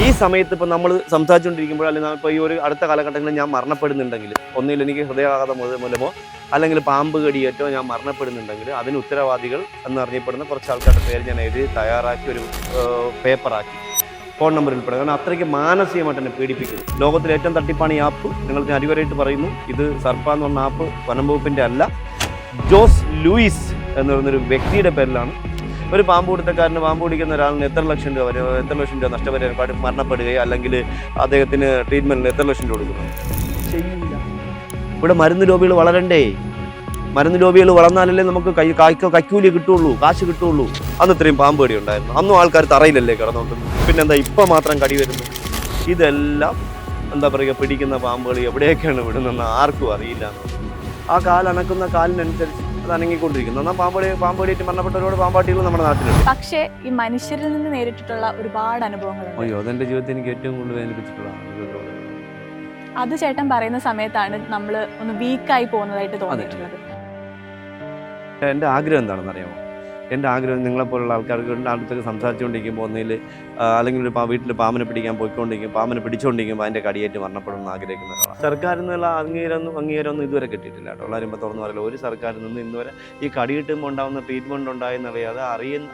ഈ സമയത്ത് ഇപ്പോൾ നമ്മൾ സംസാരിച്ചുകൊണ്ടിരിക്കുമ്പോൾ അല്ലെങ്കിൽ ഇപ്പോൾ ഈ ഒരു അടുത്ത കാലഘട്ടങ്ങളിൽ ഞാൻ മരണപ്പെടുന്നുണ്ടെങ്കിൽ ഒന്നുകിൽ എനിക്ക് ഹൃദയാഘാതം മൂലമോ അല്ലെങ്കിൽ പാമ്പ് കടിയേറ്റോ ഞാൻ മരണപ്പെടുന്നുണ്ടെങ്കിൽ അതിന് ഉത്തരവാദികൾ എന്നറിയപ്പെടുന്ന കുറച്ച് ആൾക്കാരുടെ പേര് ഞാൻ എഴുതി തയ്യാറാക്കി ഒരു പേപ്പറാക്കി ഫോൺ നമ്പറിൽ പെടുക. കാരണം അത്രയ്ക്ക് മാനസികമായിട്ട് എന്നെ പീഡിപ്പിക്കുന്നു. ലോകത്തിലെ ഏറ്റവും തട്ടിപ്പാണ് ഈ ആപ്പ്. നിങ്ങൾക്ക് അടിവരായിട്ട് പറയുന്നു, ഇത് സർപ്പ എന്ന് പറഞ്ഞ ആപ്പ് വനം വകുപ്പിൻ്റെ അല്ല, ജോസ് ലൂയിസ് എന്ന് പറയുന്നൊരു വ്യക്തിയുടെ പേരിലാണ്. ഒരു പാമ്പ് പിടുത്തക്കാരന് പാമ്പ് പിടിക്കുന്ന ഒരാളിന് എത്ര ലക്ഷം രൂപ നഷ്ടപരിഹാരം മരണപ്പെടുകയോ അല്ലെങ്കിൽ അദ്ദേഹത്തിന് ട്രീറ്റ്മെൻറ്റിന് എത്ര ലക്ഷം രൂപ കൊടുക്കുന്നു? ചെയ്യില്ല. ഇവിടെ മരുന്ന് ലോബികൾ വളരണ്ടേ? മരുന്ന് ലോബികൾ വളർന്നാലല്ലേ നമുക്ക് കൈക്കൂലി കിട്ടുള്ളൂ, കാശ് കിട്ടുള്ളൂ. അന്ന് ഇത്രയും പാമ്പ് കടി ഉണ്ടായിരുന്നു. അന്നും ആൾക്കാർ തറയിലല്ലേ കിടന്നുകൊണ്ടിരുന്നു. പിന്നെന്താ ഇപ്പം മാത്രം കടി വരുന്നു? ഇതെല്ലാം എന്താ പറയുക, പിടിക്കുന്ന പാമ്പുകൾ എവിടെയൊക്കെയാണ് വിടുന്നതെന്ന് ആർക്കും അറിയില്ല. ആ കാലനക്കുന്ന കാലിനനുസരിച്ച് അത് അനങ്ങിക്കൊണ്ടിരിക്കുന്നു. എന്നാൽ പാമ്പ് കടിയേറ്റ് മരണപ്പെട്ട ഒരുപാട് പാമ്പാട്ടികൾ നമ്മുടെ നാട്ടിലുണ്ട്. പക്ഷേ ഈ മനുഷ്യരിൽ നിന്ന് നേരിട്ടിട്ടുള്ള ഒരുപാട് അനുഭവങ്ങളുണ്ട്. അയ്യോ, അതെന്റെ ജീവിതത്തിൽ എനിക്ക് ഏറ്റവും കൂടുതൽ വേദനിപ്പിച്ചിട്ടുള്ളതാണ്. അത് ചേട്ടൻ പറയുന്ന സമയത്താണ് നമ്മൾ ഒന്ന് വീക്കായി പോകുന്നതായിട്ട് തോന്നിയിട്ടുള്ളത്. എൻ്റെ ആഗ്രഹം എന്താണെന്ന് അറിയാമോ? എൻ്റെ ആഗ്രഹം നിങ്ങളെപ്പോലുള്ള ആൾക്കാർക്ക് അടുത്തൊക്കെ സംസാരിച്ചുകൊണ്ടിരിക്കുമ്പോൾ ഒന്നിൽ അല്ലെങ്കിൽ ഒരു വീട്ടിൽ പാമ്പിനെ പിടിക്കാൻ പാമ്പിനെ പിടിച്ചുകൊണ്ടിരിക്കുമ്പോൾ അതിൻ്റെ കടിയേറ്റ് മരണപ്പെടുമെന്ന് ആഗ്രഹിക്കുന്ന ഒരാളാണ്. സർക്കാരിൽ നിന്നുള്ള അംഗീകാരമൊന്നും ഇതുവരെ കിട്ടിയിട്ടില്ല കേട്ടോ. എല്ലാവരും തുറന്നു പറയില്ല, ഒരു സർക്കാരിൽ നിന്ന് ഇന്നുവരെ ഈ കടിയിട്ടുമ്പോൾ ഉണ്ടാകുന്ന ട്രീറ്റ്മെൻറ്റ് ഉണ്ടായെന്നറിയാതെ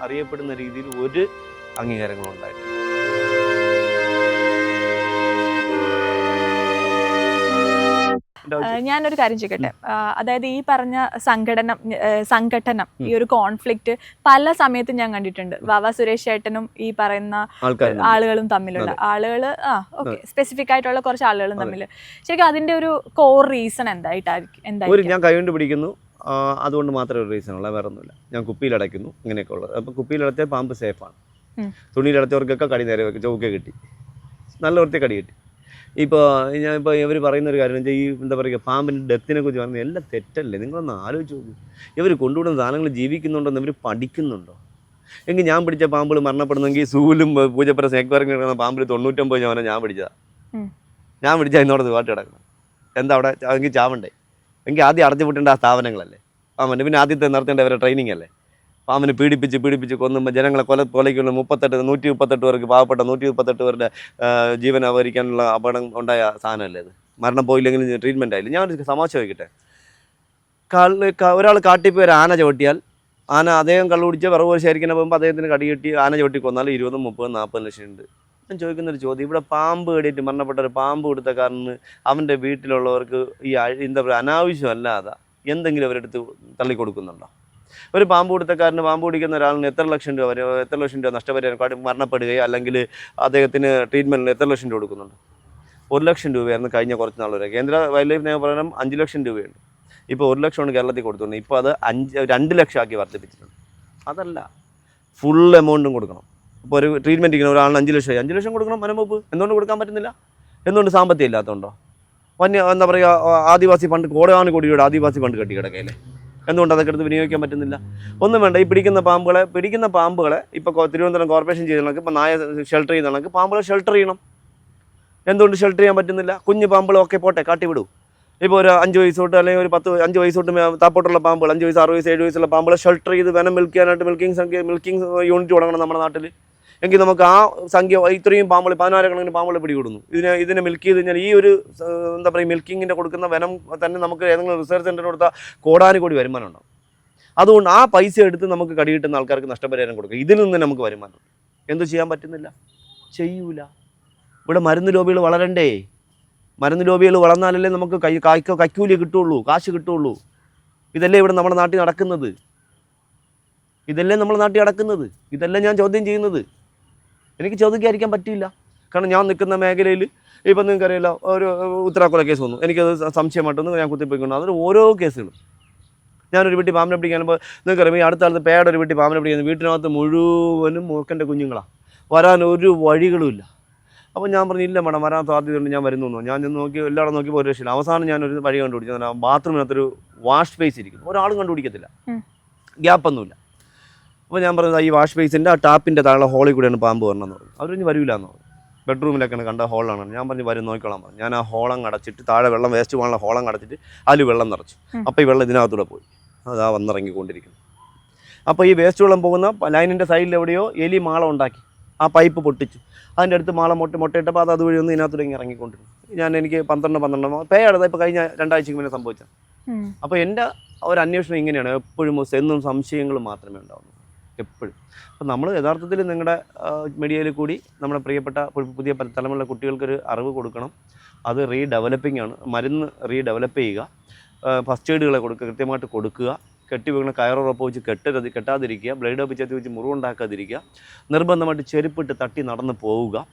അറിയപ്പെടുന്ന രീതിയിൽ ഒരു അംഗീകാരങ്ങളും ഉണ്ടായിട്ടില്ല. ഞാനൊരു കാര്യം ചോദിക്കട്ടെ, അതായത് ഈ പറഞ്ഞ സംഘടനം ഈ ഒരു കോൺഫ്ലിക്റ്റ് പല സമയത്തും ഞാൻ കണ്ടിട്ടുണ്ട്. വാവ സുരേഷ് ചേട്ടനും ഈ പറയുന്ന ആളുകളും തമ്മിലുള്ള സ്പെസിഫിക് ആയിട്ടുള്ള കുറച്ച് ആളുകളും തമ്മിൽ ശരിക്കും അതിന്റെ ഒരു കോർ റീസൺ എന്തായിരിക്കും? ഞാൻ കൈകൊണ്ട് പിടിക്കുന്നു, അതുകൊണ്ട് മാത്രമേ ഒരു റീസൺ ഉള്ള, വേറെ ഒന്നുമില്ല. ഞാൻ കുപ്പിയിലടയ്ക്കുന്നു, ഇങ്ങനെയൊക്കെ ഉള്ളത്. അപ്പം കുപ്പിയിലടച്ചാൽ പാമ്പ് സേഫാണ്. തുണിയിലടച്ചവർക്കൊക്കെ കടി നേരെ ചൗക്കെ കിട്ടി, നല്ല വൃത്തി കടി കിട്ടി. ഞാനിപ്പോൾ ഇവർ പറയുന്നൊരു കാര്യം വെച്ചാൽ ഈ എന്താ പറയുക, പാമ്പിൻ്റെ ഡെത്തിനെ കുറിച്ച് പറയുന്നത് എല്ലാം തെറ്റല്ലേ? നിങ്ങളൊന്ന് ആലോചിച്ച് നോക്കൂ. ഇവർ കൊണ്ടുവിടുന്ന സാധനങ്ങൾ ജീവിക്കുന്നുണ്ടോന്ന് ഇവർ പഠിക്കുന്നുണ്ടോ? എങ്കിൽ ഞാൻ പിടിച്ച പാമ്പുകൾ മരണപ്പെടുന്നെങ്കിൽ സൂലും പൂജപ്പുര സ്നേക്ക്വാറിങ് കിടക്കുന്ന പാമ്പിൽ 99 ശതമാനം ഞാൻ പിടിച്ചതാണ്. ഞാൻ പിടിച്ചാൽ ഇന്നോടത്ത് പാട്ട് കിടക്കണം. എന്താ അവിടെ എങ്കിൽ ചാവണ്ടേ? എങ്കിൽ ആദ്യം അടച്ചു വിട്ടേണ്ട ആ സ്ഥാപനങ്ങളല്ലേ പാമ്പൻ്റെ. പിന്നെ ആദ്യത്തെ നടത്തേണ്ട അവരുടെ ട്രെയിനിങ് അല്ലേ? പാമ്പിനെ പീഡിപ്പിച്ച് കൊന്നുമ്പോൾ ജനങ്ങളെ കൊലയ്ക്കുള്ള 138 പേർക്ക്, പാവപ്പെട്ട 138 പേരുടെ ജീവൻ അപഹരിക്കാനുള്ള അപകടം ഉണ്ടായ സാധനമല്ലേ അത്? മരണം പോയില്ലെങ്കിലും ട്രീറ്റ്മെൻ്റ് ആയില്ല. ഞാനൊരു തമാശ ചോദിക്കട്ടെ. ഒരാൾ കാട്ടിപ്പോയി ഒരു ആന ചവിട്ടിയാൽ അദ്ദേഹം കള്ളു കുടിച്ച് വിറവ് ശേഖരിക്കാൻ പോകുമ്പോൾ അദ്ദേഹത്തിന് കടി കെട്ടി ആന ചവിട്ടി കൊന്നാൽ 20, 30, 40 ലക്ഷം ഉണ്ട്. ഞാൻ ചോദിക്കുന്നൊരു ചോദ്യം, ഇവിടെ പാമ്പ് കടിയിട്ട് മരണപ്പെട്ട ഒരു പാമ്പ് കൊടുത്തക്കാരന് അവൻ്റെ വീട്ടിലുള്ളവർക്ക് ഈ എന്താ പറയുക, അനാവശ്യമല്ലാതെ എന്തെങ്കിലും അവരെടുത്ത് തള്ളിക്കൊടുക്കുന്നുണ്ടോ? ഒരു പാമ്പ് പിടുത്തക്കാരന് പാമ്പ് പിടിക്കുന്ന ഒരാളിന് എത്ര ലക്ഷം രൂപ നഷ്ടപരിഹാരം മരണപ്പെടുകയോ അല്ലെങ്കിൽ അദ്ദേഹത്തിന് ട്രീറ്റ്മെൻറ്റിന് എത്ര ലക്ഷം രൂപ കൊടുക്കുന്നുണ്ട്? 1 ലക്ഷം രൂപയായിരുന്നു കഴിഞ്ഞ കുറച്ച് നാൾ വരെ. കേന്ദ്ര വൈൽഡ് ലൈഫ് നിയമപ്രകാരം 5 ലക്ഷം രൂപയുണ്ട്. ഇപ്പോൾ 1 ലക്ഷമാണ് കേരളത്തിൽ കൊടുത്തുകൊണ്ട്. ഇപ്പോൾ അത് 2 ലക്ഷം ആക്കി വർദ്ധിപ്പിച്ചിട്ടുണ്ട്. അതല്ല, ഫുൾ എമൗണ്ടും കൊടുക്കണം. ഇപ്പോൾ ഒരു ട്രീറ്റ്മെൻറ്റ് ഇരിക്കുന്ന ഒരാളിന് 5 ലക്ഷം കൊടുക്കണം വനം വകുപ്പ്. എന്തുകൊണ്ട് കൊടുക്കാൻ പറ്റുന്നില്ല? എന്തുകൊണ്ട്? സാമ്പത്തികം ഇല്ലാത്തതുകൊണ്ടോ? എന്താ പറയുക, ആദിവാസി ഫണ്ട് കോടിയുടെ ആദിവാസി ഫണ്ട് കെട്ടി കിടക്കയില്ലേ? എന്തുകൊണ്ട് അതൊക്കെ എടുത്ത് വിനിയോഗിക്കാൻ പറ്റുന്നില്ല? ഒന്നും വേണ്ട. ഈ പിടിക്കുന്ന പാമ്പുകളെ ഇപ്പോൾ തിരുവനന്തപുരം കോർപ്പറേഷൻ ചെയ്ത കണക്ക്, ഇപ്പോൾ നായ ഷെൽട്ടർ ചെയ്യുന്ന കണക്ക് പാമ്പുകളെ ഷെൽട്ടർ ചെയ്യണം. എന്തുകൊണ്ട് ഷെൽട്ടർ ചെയ്യാൻ പറ്റുന്നില്ല? കുഞ്ഞു പാമ്പുകളൊക്കെ പോട്ടെ, കാട്ടിവിടൂ. ഇപ്പോൾ ഒരു 5 വയസ്സ് തൊട്ട് അല്ലെങ്കിൽ ഒരു 5 വയസ്സ് തൊട്ട് താപ്പോട്ടുള്ള പാമ്പുകൾ, 5 വയസ്സ്, 6 വയസ്സ്, 7 വയസ്സുള്ള പാമ്പുകളെ ഷെൽട്ടർ ചെയ്ത് വേണം മിൽക്കിയാനായിട്ട് മിൽക്കിംഗ് യൂണിറ്റ് തുടങ്ങണം നമ്മുടെ നാട്ടിൽ. എങ്കിൽ നമുക്ക് ആ സംഖ്യ ഇത്രയും പാമ്പുകൾ 16 കണക്കിന് പാമ്പുകളെ പിടികൂടുന്നു. ഇതിനെ മിൽക്ക് ചെയ്ത് കഴിഞ്ഞാൽ ഈ ഒരു എന്താ പറയുക, മിൽക്കിങ്ങിൻ്റെ കൊടുക്കുന്ന വനം തന്നെ നമുക്ക് ഏതെങ്കിലും റിസർച്ച് സെൻറ്ററിന് കൊടുത്താൽ കോടാനുകോടി വരുമാനം ഉണ്ടാവും. അതുകൊണ്ട് ആ പൈസ എടുത്ത് നമുക്ക് കടി കിട്ടുന്ന ആൾക്കാർക്ക് നഷ്ടപരിഹാരം കൊടുക്കുക. ഇതിൽ നിന്ന് നമുക്ക് വരുമാനം എന്തു ചെയ്യാൻ പറ്റുന്നില്ല? ചെയ്യൂല. ഇവിടെ മരുന്ന് ലോബികൾ വളരണ്ടേ? മരുന്ന് ലോബികൾ വളർന്നാലല്ലേ നമുക്ക് കൈക്കൂലി കിട്ടുള്ളൂ, കാശ് കിട്ടുള്ളൂ. ഇതല്ലേ ഇവിടെ നമ്മുടെ നാട്ടിൽ നടക്കുന്നത്? ഇതല്ലേ ഞാൻ ചോദ്യം ചെയ്യുന്നത്? എനിക്ക് ചോദിക്കാതിരിക്കാൻ പറ്റില്ല. കാരണം ഞാൻ നിൽക്കുന്ന മേഖലയിൽ ഇപ്പം നിങ്ങൾക്കറിയില്ല, ഒരു ഉത്തരാക്കൊല കേസ് വന്നു. എനിക്കത് സംശയമായിട്ടൊന്നും ഞാൻ കുത്തിപ്പോയിക്കൊണ്ട് അതിന് ഓരോ കേസുകളും. ഞാനൊരു വീട്ടിൽ പാമ്പിനെ പിടിക്കാനുമ്പോൾ നിങ്ങൾക്കറിയാം, ഈ അടുത്ത കാലത്ത് പേടൊരു വീട്ടിൽ പാമ്പിനെ പിടിക്കുന്നത് വീട്ടിനകത്ത് മുഴുവനും മൂക്കൻ്റെ കുഞ്ഞുങ്ങളാണ്. വരാൻ ഒരു വഴികളുമില്ല. അപ്പോൾ ഞാൻ പറഞ്ഞു, ഇല്ല മേഡം, വരാൻ സാധ്യതയുണ്ട്, ഞാൻ വരുന്നു. ഞാൻ ചെന്ന് നോക്കി, എല്ലാവരും നോക്കിയപ്പോൾ ഒരു രക്ഷയില്ല. അവസാനം ഞാനൊരു വഴി കണ്ടുപിടിച്ചു. ബാത്റൂമിനകത്തൊരു വാഷ് സ്പേസ് ഇരിക്കുന്നു. ഒരാളും കണ്ടുപിടിക്കത്തില്ല, ഗ്യാപ്പൊന്നുമില്ല. അപ്പോൾ ഞാൻ പറഞ്ഞത്, ഈ വാഷ് ബേസിൻ്റെ ആ ടാപ്പിൻ്റെ താഴെ ഹോളിൽ കൂടെയാണ് പാമ്പ് വരണമെന്ന് പറഞ്ഞു. അവരൊന്നും വരില്ല എന്ന് പറഞ്ഞു. ബെഡ്റൂമിലൊക്കെയാണ് കണ്ട ഹോളാണ്. ഞാൻ പറഞ്ഞു, വരും നോക്കിക്കോളാം പറഞ്ഞു. ഞാൻ ആ ഹോളം അടച്ചിട്ട്, താഴെ വെള്ളം വേസ്റ്റ് പോകാനുള്ള ഹോളം അടച്ചിട്ട് അതിൽ വെള്ളം നിറച്ചു. അപ്പോൾ ഈ വെള്ളം ഇതിനകത്തൂടെ പോയി അതാ വന്നിറങ്ങിക്കൊണ്ടിരിക്കുന്നു. അപ്പോൾ ഈ വേസ്റ്റ് വെള്ളം പോകുന്ന ലൈനിൻ്റെ സൈഡിൽ എവിടെയോ എലി മാളം ഉണ്ടാക്കി. ആ പൈപ്പ് പൊട്ടിച്ചു. അതിൻ്റെ അടുത്ത് മാള മുട്ടയിട്ടപ്പോൾ അത് അതുവഴി ഒന്ന് ഇതിനകത്ത് ഇറങ്ങിക്കൊണ്ടിരുന്നു. എനിക്ക് 12 പേയാടത് ഇപ്പോൾ കഴിഞ്ഞ 2 ആഴ്ചയ്ക്ക് മുന്നേ സംഭവിച്ചത്. അപ്പോൾ എൻ്റെ ഒരു അന്വേഷണം ഇങ്ങനെയാണ്, എപ്പോഴും എന്നും സംശയങ്ങൾ മാത്രമേ ഉണ്ടാവുന്നു എപ്പോഴും. അപ്പോൾ നമ്മൾ യഥാർത്ഥത്തിൽ നിങ്ങളുടെ മീഡിയയിൽ കൂടി നമ്മുടെ പ്രിയപ്പെട്ട പുതിയ തലമുറയിലെ കുട്ടികൾക്കൊരു അറിവ് കൊടുക്കണം. അത് റീഡെവലപ്പിംഗ് ആണ്. മരുന്ന് റീഡെവലപ്പ് ചെയ്യുക, ഫസ്റ്റ് എയ്ഡുകളെ കൃത്യമായിട്ട് കൊടുക്കുക, കെട്ടിവെക്കുന്ന കയറുറപ്പ് വെച്ച് കെട്ടാതിരിക്കുക, ബ്ലേഡ് വെച്ച് വെച്ച് മുറിവുണ്ടാക്കാതിരിക്കുക, നിർബന്ധമായിട്ട് ചെരുപ്പിട്ട് തട്ടി നടന്ന് പോവുക.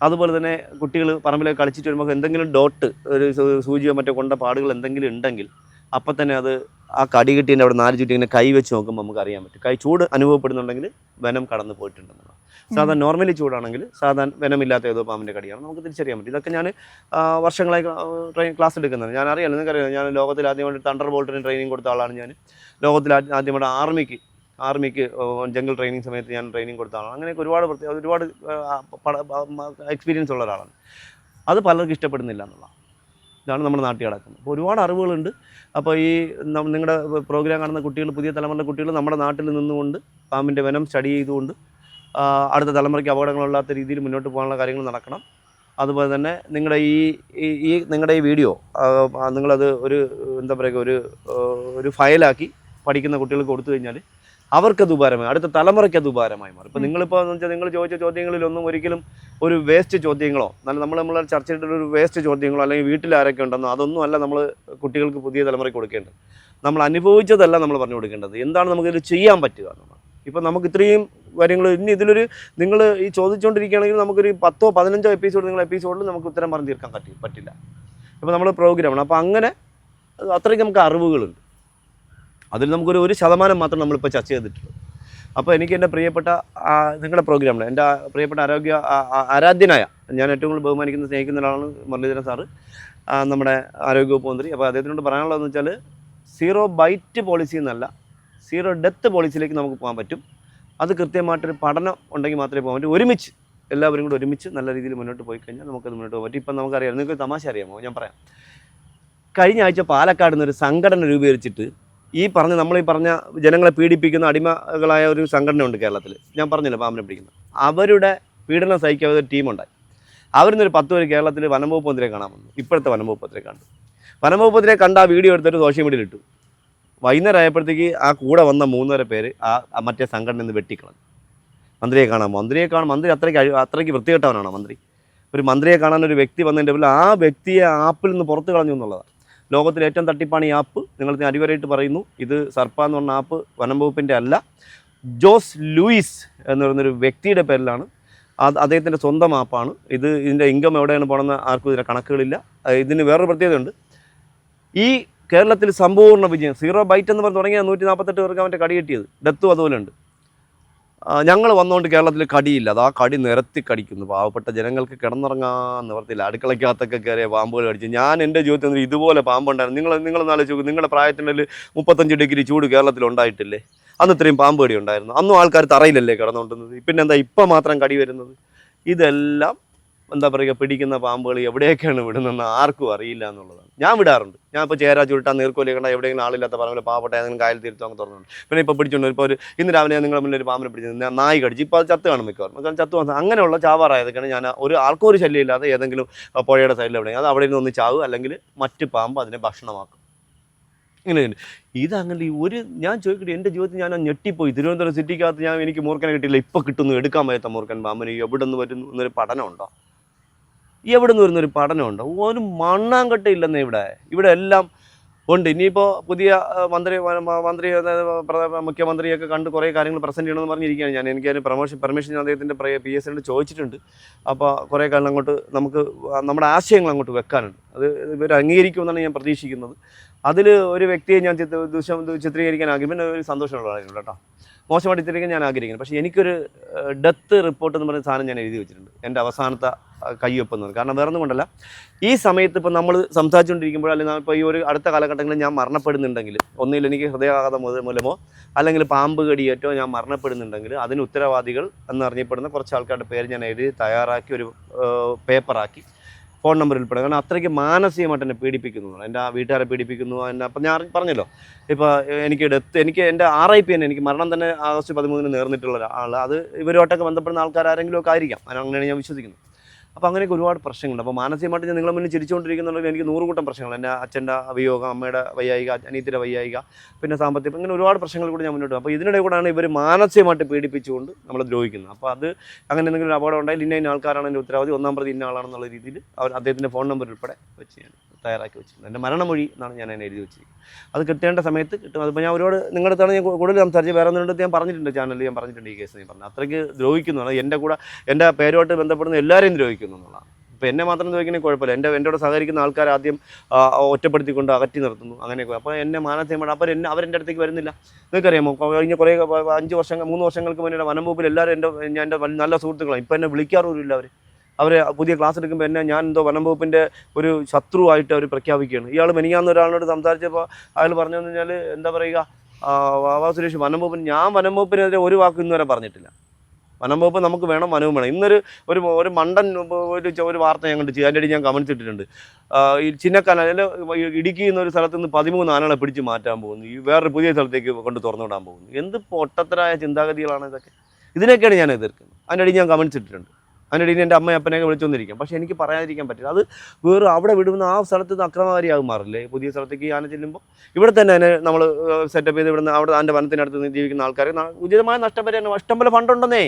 അതുപോലെ തന്നെ കുട്ടികൾ പറമ്പിലേക്ക് കളിച്ചിട്ട് വരുമ്പോൾ എന്തെങ്കിലും ഡോട്ട്, ഒരു സൂചിയോ മറ്റോ കൊണ്ട പാടുകൾ എന്തെങ്കിലും ഉണ്ടെങ്കിൽ അപ്പം തന്നെ അത് ആ കടി കിട്ടിയതിൻ്റെ അവിടെ 4 ചുറ്റി ഇങ്ങനെ കൈ വെച്ച് നോക്കുമ്പോൾ നമുക്ക് അറിയാൻ പറ്റും. കൈ ചൂട് അനുഭവപ്പെടുന്നുണ്ടെങ്കിൽ വെനം കടന്നു പോയിട്ടുണ്ടെന്നുള്ളത്. സാധാരണ നോർമലി ചൂടാണെങ്കിൽ സാധാരണ വെനമില്ലാത്ത ഏതോ പാമ്പിൻ്റെ കടിയാണ്, നമുക്ക് തിരിച്ചറിയാൻ പറ്റും. ഇതൊക്കെ ഞാൻ വർഷങ്ങളായി ക്ലാസ് എടുക്കുന്നത്. ഞാൻ അറിയാലോ, നിങ്ങൾക്കറിയാം, ഞാൻ ലോകത്തിൽ ആദ്യമായിട്ട് തണ്ടർ ബോൾട്ടിന് ട്രെയിനിങ് കൊടുത്ത ആളാണ്. ഞാൻ ലോകത്തിൽ ആദ്യമായിട്ട് ആർമിക്ക് ജംഗിൾ ട്രെയിനിങ് സമയത്ത് ഞാൻ ട്രെയിനിങ് കൊടുത്ത ആളാണ്. അങ്ങനെയൊക്കെ ഒരുപാട് എക്സ്പീരിയൻസ് ഉള്ള ഒരാളാണ്. അത് പലർക്കും ഇഷ്ടപ്പെടുന്നില്ല എന്നുള്ള ഇതാണ് നമ്മുടെ നാട്ടിൽ നടക്കുന്നത്. അപ്പോൾ ഒരുപാട് അറിവുകളുണ്ട്. അപ്പോൾ ഈ നിങ്ങളുടെ പ്രോഗ്രാം കാണുന്ന കുട്ടികൾ, പുതിയ തലമുറയിലെ കുട്ടികൾ നമ്മുടെ നാട്ടിൽ നിന്നുകൊണ്ട് പാമ്പിൻ്റെ വെനം സ്റ്റഡി ചെയ്തുകൊണ്ട് അടുത്ത തലമുറയ്ക്ക് അപകടങ്ങളില്ലാത്ത രീതിയിൽ മുന്നോട്ട് പോകാനുള്ള കാര്യങ്ങൾ നടക്കണം. അതുപോലെ തന്നെ നിങ്ങളുടെ ഈ വീഡിയോ നിങ്ങളത് എന്താ പറയുക, ഒരു ഫയലാക്കി പഠിക്കുന്ന കുട്ടികൾക്ക് കൊടുത്തു കഴിഞ്ഞാൽ അവർക്കത് ഉപകാരമായി, അടുത്ത തലമുറയ്ക്ക് അത് ഉപകാരമായി മാറും. ഇപ്പോൾ നിങ്ങളിപ്പോൾ എന്ന് വെച്ചാൽ നിങ്ങൾ ചോദിച്ച ചോദ്യങ്ങളിലൊന്നും ഒരിക്കലും ഒരു വേസ്റ്റ് ചോദ്യങ്ങളോ നമ്മൾ ചർച്ച ചെയ്തിട്ടൊരു വേസ്റ്റ് ചോദ്യങ്ങളോ അല്ലെങ്കിൽ വീട്ടിൽ ആരൊക്കെ ഉണ്ടെന്നോ അതൊന്നും അല്ല നമ്മൾ കുട്ടികൾക്ക് പുതിയ തലമുറയ്ക്ക് കൊടുക്കേണ്ടത്. നമ്മൾ അനുഭവിച്ചതല്ല നമ്മൾ പറഞ്ഞു കൊടുക്കേണ്ടത്, എന്താണ് നമുക്കിത് ചെയ്യാൻ പറ്റുക എന്നുള്ളത്. ഇപ്പം നമുക്ക് ഇത്രയും കാര്യങ്ങൾ ഇനി ഇതിലൊരു നിങ്ങൾ ഈ ചോദിച്ചുകൊണ്ടിരിക്കുകയാണെങ്കിൽ നമുക്കൊരു 10ഓ 15ഓ എപ്പിസോഡിൽ നമുക്ക് ഉത്തരം പറഞ്ഞു തീർക്കാൻ പറ്റില്ല. ഇപ്പോൾ നമ്മൾ പ്രോഗ്രാമാണ്. അപ്പോൾ അങ്ങനെ അത്രയ്ക്ക് നമുക്ക് അറിവുകളുണ്ട്. അതിൽ നമുക്കൊരു 1% മാത്രം നമ്മളിപ്പോൾ ചർച്ച ചെയ്തിട്ടുള്ളൂ. അപ്പോൾ എനിക്ക് എൻ്റെ പ്രിയപ്പെട്ട നിങ്ങളുടെ പ്രോഗ്രാമിൽ എൻ്റെ പ്രിയപ്പെട്ട ആരാധ്യനായ, ഞാൻ ഏറ്റവും കൂടുതൽ ബഹുമാനിക്കുന്ന സ്നേഹിക്കുന്ന ഒരാളാണ് മുരളീധരൻ സാറ്, നമ്മുടെ ആരോഗ്യവകുപ്പ് മന്ത്രി. അപ്പോൾ അദ്ദേഹത്തിനോട് പറയാനുള്ളതെന്ന് വെച്ചാൽ 0 ബൈറ്റ് പോളിസി എന്നല്ല, 0 ഡെത്ത് പോളിസിയിലേക്ക് നമുക്ക് പോകാൻ പറ്റും. അത് കൃത്യമായിട്ടൊരു പഠനം ഉണ്ടെങ്കിൽ മാത്രമേ പോകാൻ പറ്റൂ. എല്ലാവരും കൂടി ഒരുമിച്ച് നല്ല രീതിയിൽ മുന്നോട്ട് പോയി കഴിഞ്ഞാൽ നമുക്കത് മുന്നോട്ട് പോകാൻ പറ്റും. ഇപ്പം നമുക്കറിയാം, നിങ്ങൾക്ക് തമാശ അറിയാമോ? ഞാൻ പറയാം. കഴിഞ്ഞ ആഴ്ച പാലക്കാട് നിന്നൊരു സംഘടന രൂപീകരിച്ചിട്ട് നമ്മളീ പറഞ്ഞ ജനങ്ങളെ പീഡിപ്പിക്കുന്ന അടിമകളായ ഒരു സംഘടനയുണ്ട് കേരളത്തിൽ. ഞാൻ പറഞ്ഞില്ല, പാമ്പിനെ പിടിക്കുന്ന അവരുടെ പീഡനം സഹിക്കാതെ ഒരു ടീമുണ്ടായി. അവരിന്നൊരു 10 പേര് കേരളത്തിൽ വനംവകുപ്പ് മന്ത്രിയെ കാണാൻ വന്നു. ഇപ്പോഴത്തെ വനംവകുപ്പ് മന്ത്രിയെ കണ്ടു. വനംവകുപ്പ് മന്ത്രിയെ കണ്ട് ആ വീഡിയോ എടുത്തിട്ട് സോഷ്യൽ മീഡിയയിൽ ഇട്ടു. വൈകുന്നേരം ആയപ്പോഴത്തേക്ക് ആ കൂടെ വന്ന 3 പേര് മറ്റേ സംഘടനയിൽ നിന്ന് വെട്ടിക്കളഞ്ഞു. മന്ത്രിയെ കാണാൻ മന്ത്രി അത്രയ്ക്ക് വൃത്തികെട്ടവനാണോ മന്ത്രി? ഒരു മന്ത്രിയെ കാണാൻ ഒരു വ്യക്തി വന്നതിൻ്റെ പേരിൽ ആ വ്യക്തിയെ ആപ്പിൽ നിന്ന് പുറത്ത് കളഞ്ഞു എന്നുള്ളതാണ്. ലോകത്തിലെ ഏറ്റവും തട്ടിപ്പാണ് ഈ ആപ്പ്. നിങ്ങൾ അടിവരായിട്ട് പറയുന്നു, ഇത് സർപ്പ എന്ന് പറഞ്ഞ ആപ്പ് വനം വകുപ്പിൻ്റെ അല്ല, ജോസ് ലൂയിസ് എന്ന് പറയുന്നൊരു വ്യക്തിയുടെ പേരിലാണ്. അദ്ദേഹത്തിൻ്റെ സ്വന്തം ആപ്പാണ്. ഇതിൻ്റെ ഇൻകം എവിടെയാണ് പോകണമെന്ന് ആർക്കും ഇതിൻ്റെ കണക്കുകളില്ല. ഇതിന് വേറൊരു പ്രത്യേകതയുണ്ട്. ഈ കേരളത്തിൽ സമ്പൂർണ്ണ വിജയം, 0 ബൈറ്റ് എന്ന് പറഞ്ഞ് തുടങ്ങിയ 148 പേർക്ക് അവൻ്റെ കടി കിട്ടിയത്. ഡെത്തും അതുപോലെ ഉണ്ട്. ഞങ്ങൾ വന്നുകൊണ്ട് കേരളത്തിൽ കടിയില്ല, അത് ആ കടി നിരത്തി കടിക്കുന്നു. പാവപ്പെട്ട ജനങ്ങൾക്ക് കിടന്നുറങ്ങാൻ നിവർത്തില്ല. അടുക്കളയ്ക്കകത്തൊക്കെ കയറിയ പാമ്പുകൾ കടിച്ചു. ഞാൻ എൻ്റെ ജീവിതത്തിൽ ഇതുപോലെ പാമ്പുണ്ടായിരുന്നു. നിങ്ങളൊന്ന് ആലോചിച്ച് നോക്കും, നിങ്ങളുടെ പ്രായത്തിൻ്റെ 35 ഡിഗ്രി ചൂട് കേരളത്തിൽ ഉണ്ടായിട്ടില്ലേ? അന്ന് ഇത്രയും പാമ്പ് കടി ഉണ്ടായിരുന്നു. അന്നും ആൾക്കാർ തറയിലല്ലേ കിടന്നുകൊണ്ടിരുന്നത്. പിന്നെന്താ ഇപ്പം മാത്രം കടി വരുന്നത്? ഇതെല്ലാം എന്താ പറയുക, പിടിക്കുന്ന പാമ്പുകൾ എവിടെയൊക്കെയാണ് വിടുന്നതെന്ന് ആർക്കും അറിയില്ല എന്നുള്ളതാണ്. ഞാൻ വിടാറുണ്ട്. ഞാൻ ഇപ്പോൾ ചേരാ ചുരുട്ടാ നീർക്കോലി കണ്ട എവിടെയെങ്കിലും ആളില്ലാത്ത പറമ്പിൽ പാവപ്പെട്ട ഏതെങ്കിലും കായൽ തീർത്തും അങ്ങ് തുറന്നുണ്ട്. പിന്നെ ഇപ്പോൾ പിടിച്ചുകൊണ്ട് ഇപ്പോൾ ഇന്ന് രാവിലെ നിങ്ങളുടെ മുന്നിൽ ഒരു പാമ്പിനെ പിടിച്ചത് നായി കടിച്ച്. ഇപ്പോൾ അത് ചത്ത് കാണും മിക്കവാറും. ചത്തു വന്നാൽ അങ്ങനെയുള്ള ചാവാറായതൊക്കെയാണ് ഞാൻ ആൾക്കൊരു ശല്യം ഇല്ലാതെ ഏതെങ്കിലും പുഴയുടെ സൈഡിൽ എവിടെയെങ്കിലും അത് അവിടെ നിന്ന് ഒന്ന് ചാവും, അല്ലെങ്കിൽ മറ്റ് പാമ്പ് അതിനെ ഭക്ഷണമാക്കും. ഇങ്ങനെയുണ്ട്. ഇതങ്ങനെ ഞാൻ ചോദിക്കട്ടെ, എൻ്റെ ജീവിതത്തിൽ ഞാൻ ഞെട്ടിപ്പോയി. തിരുവനന്തപുരം സിറ്റിക്കകത്ത് എനിക്ക് മൂർഖനെ കിട്ടിയില്ല, ഇപ്പോൾ കിട്ടുന്നു എടുക്കാൻ പറ്റാത്ത മൂർഖൻ പാമ്പിന് എവിടെ നിന്ന് വരുന്നു എന്നൊരു പഠനമുണ്ടോ? എവിടെ നിന്ന് വരുന്നൊരു പഠനമുണ്ടോ? ഒരു മണ്ണാങ്കട്ടയില്ലെന്നേ ഇവിടെ എല്ലാം ഉണ്ട്. ഇനിയിപ്പോൾ പുതിയ മന്ത്രി മുഖ്യമന്ത്രിയൊക്കെ കണ്ട് കുറേ കാര്യങ്ങൾ പ്രസൻറ്റ് ചെയ്യണമെന്ന് പറഞ്ഞിരിക്കുകയാണ്. എനിക്കതിന് പെർമിഷൻ അദ്ദേഹത്തിൻ്റെ PSനോട് ചോദിച്ചിട്ടുണ്ട്. അപ്പോൾ കുറേ കാലം അങ്ങോട്ട് നമുക്ക് നമ്മുടെ ആശയങ്ങൾ അങ്ങോട്ട് വെക്കാനുണ്ട്. അത് ഇവർ അംഗീകരിക്കുമെന്നാണ് ഞാൻ പ്രതീക്ഷിക്കുന്നത്. അതിൽ ഒരു വ്യക്തിയെ ഞാൻ ചിത്രീകരിക്കാൻ ആഗ്രഹിക്കും. ഒരു സന്തോഷമുള്ള കാര്യമുണ്ട് കേട്ടോ. മോശമായിട്ട് ചിത്രീകരിക്കാൻ ഞാൻ ആഗ്രഹിക്കുന്നു. പക്ഷേ എനിക്കൊരു ഡെത്ത് റിപ്പോർട്ട് എന്ന് പറയുന്ന സാധനം ഞാൻ എഴുതി വെച്ചിട്ടുണ്ട്, എൻ്റെ അവസാനത്തെ കയ്യൊപ്പെന്ന്. കാരണം വേറെ ഒന്നും കൊണ്ടല്ല, ഈ സമയത്ത് ഇപ്പോൾ നമ്മൾ സംസാരിച്ചുകൊണ്ടിരിക്കുമ്പോൾ അല്ലെങ്കിൽ ഇപ്പോൾ ഈ ഒരു അടുത്ത കാലഘട്ടങ്ങളിൽ ഞാൻ മരണപ്പെടുന്നുണ്ടെങ്കിൽ, ഒന്നുകിൽ എനിക്ക് ഹൃദയാഘാതം മൂലമോ അല്ലെങ്കിൽ പാമ്പ് കടിയേറ്റോ ഞാൻ മരണപ്പെടുന്നുണ്ടെങ്കിൽ അതിന് ഉത്തരവാദികൾ എന്നറിയപ്പെടുന്ന കുറച്ച് ആൾക്കാരുടെ പേര് ഞാൻ എഴുതി തയ്യാറാക്കി ഒരു പേപ്പറാക്കി ഫോൺ നമ്പർ ഉൾപ്പെടെ. കാരണം അത്രയ്ക്ക് മാനസികമായിട്ട് എന്നെ പീഡിപ്പിക്കുന്നു, എൻ്റെ ആ വീട്ടുകാരെ പീഡിപ്പിക്കുന്നു. എന്നെ അപ്പം ഞാൻ പറഞ്ഞല്ലോ, ഇപ്പോൾ എനിക്ക് എൻ്റെ RIP തന്നെ, എനിക്ക് മരണം തന്നെ ആഗസ്റ്റ് 13 നേർന്നിട്ടുള്ള ആൾ, അത് ഇവരുമായിട്ടൊക്കെ ബന്ധപ്പെടുന്ന ആൾക്കാർ ആരെങ്കിലും ഒക്കെ ആയിരിക്കാം, അങ്ങനെയാണ് ഞാൻ വിശ്വസിക്കുന്നത്. അപ്പോൾ അങ്ങനെയൊക്കെ ഒരുപാട് പ്രശ്നങ്ങളുണ്ട്. അപ്പോൾ മാനസികമായിട്ട് ഞാൻ നിങ്ങളെ മുന്നിൽ ചിരിച്ചുകൊണ്ടിരിക്കുന്നുണ്ടെങ്കിൽ എനിക്ക് 100 കൂട്ടം പ്രശ്നങ്ങൾ, എൻ്റെ അച്ഛൻ്റെ വിയോഗം, അമ്മയുടെ വയ്യായിക, അനിയത്തിൻ്റെ വയ്യായിക, പിന്നെ സാമ്പത്തികം, ഇങ്ങനെ ഒരുപാട് പ്രശ്നങ്ങൾ കൂടി ഞാൻ മുന്നോട്ട് പോകും. അപ്പോൾ ഇതിനിടെ കൂടെയാണ് ഇവർ മാനസികമായിട്ട് പീഡിപ്പിച്ചുകൊണ്ട് നമ്മളെ ദ്രോഹിക്കുന്നത്. അപ്പോൾ അത് അങ്ങനെ എന്തെങ്കിലും ഒരു അപകടം ഉണ്ടായാൽ ഇന്ന ആൾക്കാരാണ് എൻ്റെ ഉത്തരവാദി, 1-ാം പ്രതി ഇന്ന ആളാണെന്നുള്ള രീതിയിൽ അദ്ദേഹത്തിൻ്റെ ഫോൺ നമ്പർ ഉൾപ്പെടെ വെച്ച് ഞാൻ തയ്യാറാക്കി വെച്ചിട്ടുണ്ട്. എൻ്റെ മരണമൊഴി എന്നാണ് ഞാൻ അതിനെ എഴുതി വെച്ചിരിക്കുന്നത്. അത് കിട്ടേണ്ട സമയത്ത് കിട്ടും. അതിപ്പോൾ ഞാൻ ഒരുപാട് നിങ്ങളുടെ അടുത്താണ് ഞാൻ കൂടുതൽ സംസാരിച്ച്, വേറെ ഒന്നിടത്ത് ഞാൻ പറഞ്ഞിട്ടുണ്ട്, ചാനലിൽ ഞാൻ പറഞ്ഞിട്ടുണ്ട് ഈ കേസ്. ഞാൻ പറഞ്ഞു അത്രയ്ക്ക് ദ്രോഹിക്കുന്നതാണ്, എൻ്റെ കൂടെ എൻ്റെ പേരുമായിട്ട് ബന്ധപ്പെടുന്ന എല്ലാവരെയും ദ്രോഹിക്കുന്നു എന്നുള്ളതാണ്. ഇപ്പോൾ എന്നെ മാത്രം ദ്രോഹിക്കണമെങ്കിൽ കുഴപ്പമില്ല, എൻ്റെ കൂടെ സഹകരിക്കുന്ന ആൾക്കാർ ആദ്യം ഒറ്റപ്പെടുത്തിക്കൊണ്ട് അകറ്റി നിർത്തുന്നു, അങ്ങനെയൊക്കെ. അപ്പോൾ എന്നെ മാനസികമാണ്. അപ്പോൾ അവരെൻ്റെ അടുത്തേക്ക് വരുന്നില്ല. നിങ്ങൾക്കറിയാമോ, കഴിഞ്ഞ കുറേ 3 വർഷങ്ങൾക്ക് മുന്നേ വനം വകുപ്പിൽ എല്ലാവരും എൻ്റെ നല്ല സുഹൃത്തുക്കളാണ്. ഇപ്പോൾ എന്നെ വിളിക്കാറുമില്ല. അവർ പുതിയ ക്ലാസ് എടുക്കുമ്പോൾ ഞാൻ എന്തോ വനം വകുപ്പിൻ്റെ ഒരു ശത്രുവായിട്ട് അവർ പ്രഖ്യാപിക്കുകയാണ്. ഇയാൾ മെനിയാന്ന് ഒരാളോട് സംസാരിച്ചപ്പോൾ അയാൾ പറഞ്ഞതെന്ന് കഴിഞ്ഞാൽ, എന്താ പറയുക, വാവാ സുരേഷ് വനം വകുപ്പിനെതിരെ ഒരു വാക്ക് ഇന്നുവരെ പറഞ്ഞിട്ടില്ല. വനം വകുപ്പ് നമുക്ക് വേണം, വനവും വേണം. ഇന്നൊരു ഒരു മണ്ടൻ ഒരു വാർത്ത ഞാൻ കണ്ടു, അതിൻ്റെ അടി ഞാൻ കമൻസ് ഇട്ടിട്ടുണ്ട്. ഈ ചിന്നക്കാന ഇടുക്കി എന്നൊരു സ്ഥലത്ത് നിന്ന് 13 ആനകളെ പിടിച്ച് മാറ്റാൻ പോകുന്നു, ഈ വേറൊരു പുതിയ സ്ഥലത്തേക്ക് കൊണ്ട് തുറന്നു വിടാൻ പോകുന്നു. എന്ത് പൊട്ടത്തരായ ചിന്താഗതികളാണ് ഇതൊക്കെ. ഇതിനൊക്കെയാണ് ഞാൻ എതിർക്കുന്നത്. അതിൻ്റെ അടി ഞാൻ കമൻസ് ഇട്ടിട്ടുണ്ട്. അതിൻ്റെ ഇടയിൽ എൻ്റെ അമ്മയും അപ്പനെയൊക്കെ വിളിച്ചൊന്നിരിക്കാം. പക്ഷേ എനിക്ക് പറയാതിരിക്കാൻ പറ്റില്ല. അത് വേറെ അവിടെ വിടുന്ന ആ സ്ഥലത്ത് നിന്ന് അക്രമകാരിയാകും മാറില്ലേ. പുതിയ സ്ഥലത്തേക്ക് ആന ചെല്ലുമ്പോൾ ഇവിടെ തന്നെ അതിനെ നമ്മൾ സെറ്റപ്പ് ചെയ്ത് ഇവിടുന്ന് അവിടെ അതിൻ്റെ വനത്തിനടുത്ത് നിന്ന് ജീവിക്കുന്ന ആൾക്കാരെ ഉചിതമായ നഷ്ടപരിഹാരം, ഇഷ്ടംപോലെ ഫണ്ടുണ്ടെന്നേ,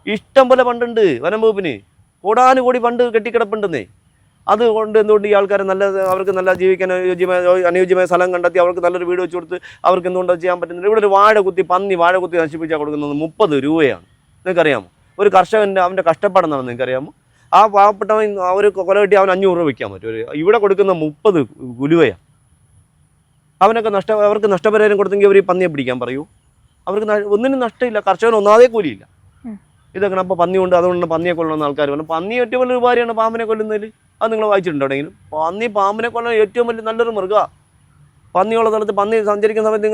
ഇഷ്ടംപോലെ ഫണ്ടുണ്ട് വനം വകുപ്പിന്, കോടാനുകോടി ഫണ്ട് കെട്ടിക്കിടപ്പുണ്ടെന്നേ. അതുകൊണ്ട് എന്തുകൊണ്ട് ഈ ആൾക്കാരെ അവർക്ക് നല്ല ജീവിക്കാൻ അനുയോജ്യമായ സ്ഥലം കണ്ടെത്തി അവർക്ക് നല്ലൊരു വീട് വെച്ച് കൊടുത്ത് അവർക്ക് എന്തുകൊണ്ട് ചെയ്യാൻ പറ്റുന്നില്ല? ഇവിടെ ഒരു വാഴ കുത്തി നശിപ്പിച്ചാൽ കൊടുക്കുന്നത് 30 രൂപയാണ്. നിങ്ങൾക്കറിയാമോ? ഒരു കർഷകൻ്റെ അവൻ്റെ കഷ്ടപ്പാടെന്നാണ് നിങ്ങൾക്കറിയാമോ? ആ പാവപ്പെട്ടവൻ ഒരു കൊല കെട്ടി അവൻ 500 രൂപ വയ്ക്കാൻ പറ്റും. ഇവിടെ കൊടുക്കുന്ന 30 രൂപയാണ്. അവർക്ക് നഷ്ടപരിഹാരം കൊടുത്തെങ്കിൽ അവർ ഈ പന്നിയെ പിടിക്കാൻ പറയൂ. അവർക്ക് ഒന്നിനും നഷ്ടമില്ല, കർഷകന് ഒന്നാതെ കൂലിയില്ല. ഇതൊക്കെ അപ്പോൾ പന്നി കൊണ്ട്, അതുകൊണ്ട് പന്നിയെ കൊല്ലണമെന്ന് ആൾക്കാർ പറഞ്ഞു. പന്നി ഏറ്റവും വലിയൊരു ഉപകാരമാണ് പാമ്പിനെ കൊല്ലുന്നതിൽ. അത് നിങ്ങൾ വായിച്ചിട്ടുണ്ടോ എവിടെയെങ്കിലും? പാമ്പിനെ കൊല്ലാൻ ഏറ്റവും വലിയ നല്ലൊരു മൃഗമാണ്. പന്നിയുള്ള സ്ഥലത്ത് പന്നി സഞ്ചരിക്കുന്ന സമയത്ത്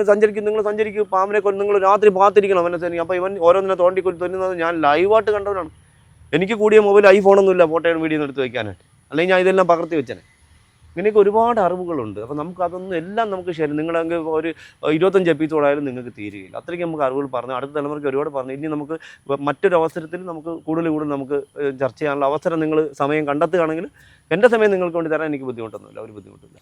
നിങ്ങൾ സഞ്ചരിക്കും, പാമ്പിനെ കൊല്ലും. നിങ്ങൾ രാത്രി പാത്തിരിക്കണം അവനെ. അപ്പോൾ ഇവൻ ഓരോന്നിനെ തോന്നുന്നത് ഞാൻ ലൈവായിട്ട് കണ്ടവനാണ്. എനിക്ക് കൂടിയ മൊബൈൽ ഐഫോണൊന്നുമില്ല ഫോട്ടോയും വീഡിയോ എടുത്ത് വയ്ക്കാനായിട്ട്, അല്ലെങ്കിൽ ഞാൻ ഇതെല്ലാം പകർത്തി വെച്ചേനെ. ഇങ്ങനെയൊക്കെ ഒരുപാട് അറിവുകളുണ്ട്. അപ്പോൾ നമുക്കതൊന്നും എല്ലാം നമുക്ക് ശരി, നിങ്ങളെങ്കിൽ ഒരു 25 എപ്പിസോഡായാലും നിങ്ങൾക്ക് തീരുകയില്ല. അത്രയ്ക്ക് നമുക്ക് അറിവുകൾ പറഞ്ഞു, അടുത്ത തലമുറയ്ക്ക് ഒരുപാട് പറഞ്ഞു. ഇനി നമുക്ക് മറ്റൊരു അവസരത്തിൽ നമുക്ക് കൂടുതൽ നമുക്ക് ചർച്ച ചെയ്യാനുള്ള അവസരം നിങ്ങൾ സമയം കണ്ടെത്തുകയാണെങ്കിൽ എൻ്റെ സമയം നിങ്ങൾക്ക് വേണ്ടി തരാൻ എനിക്ക് ബുദ്ധിമുട്ടൊന്നുമില്ല, ഒരു ബുദ്ധിമുട്ടില്ല.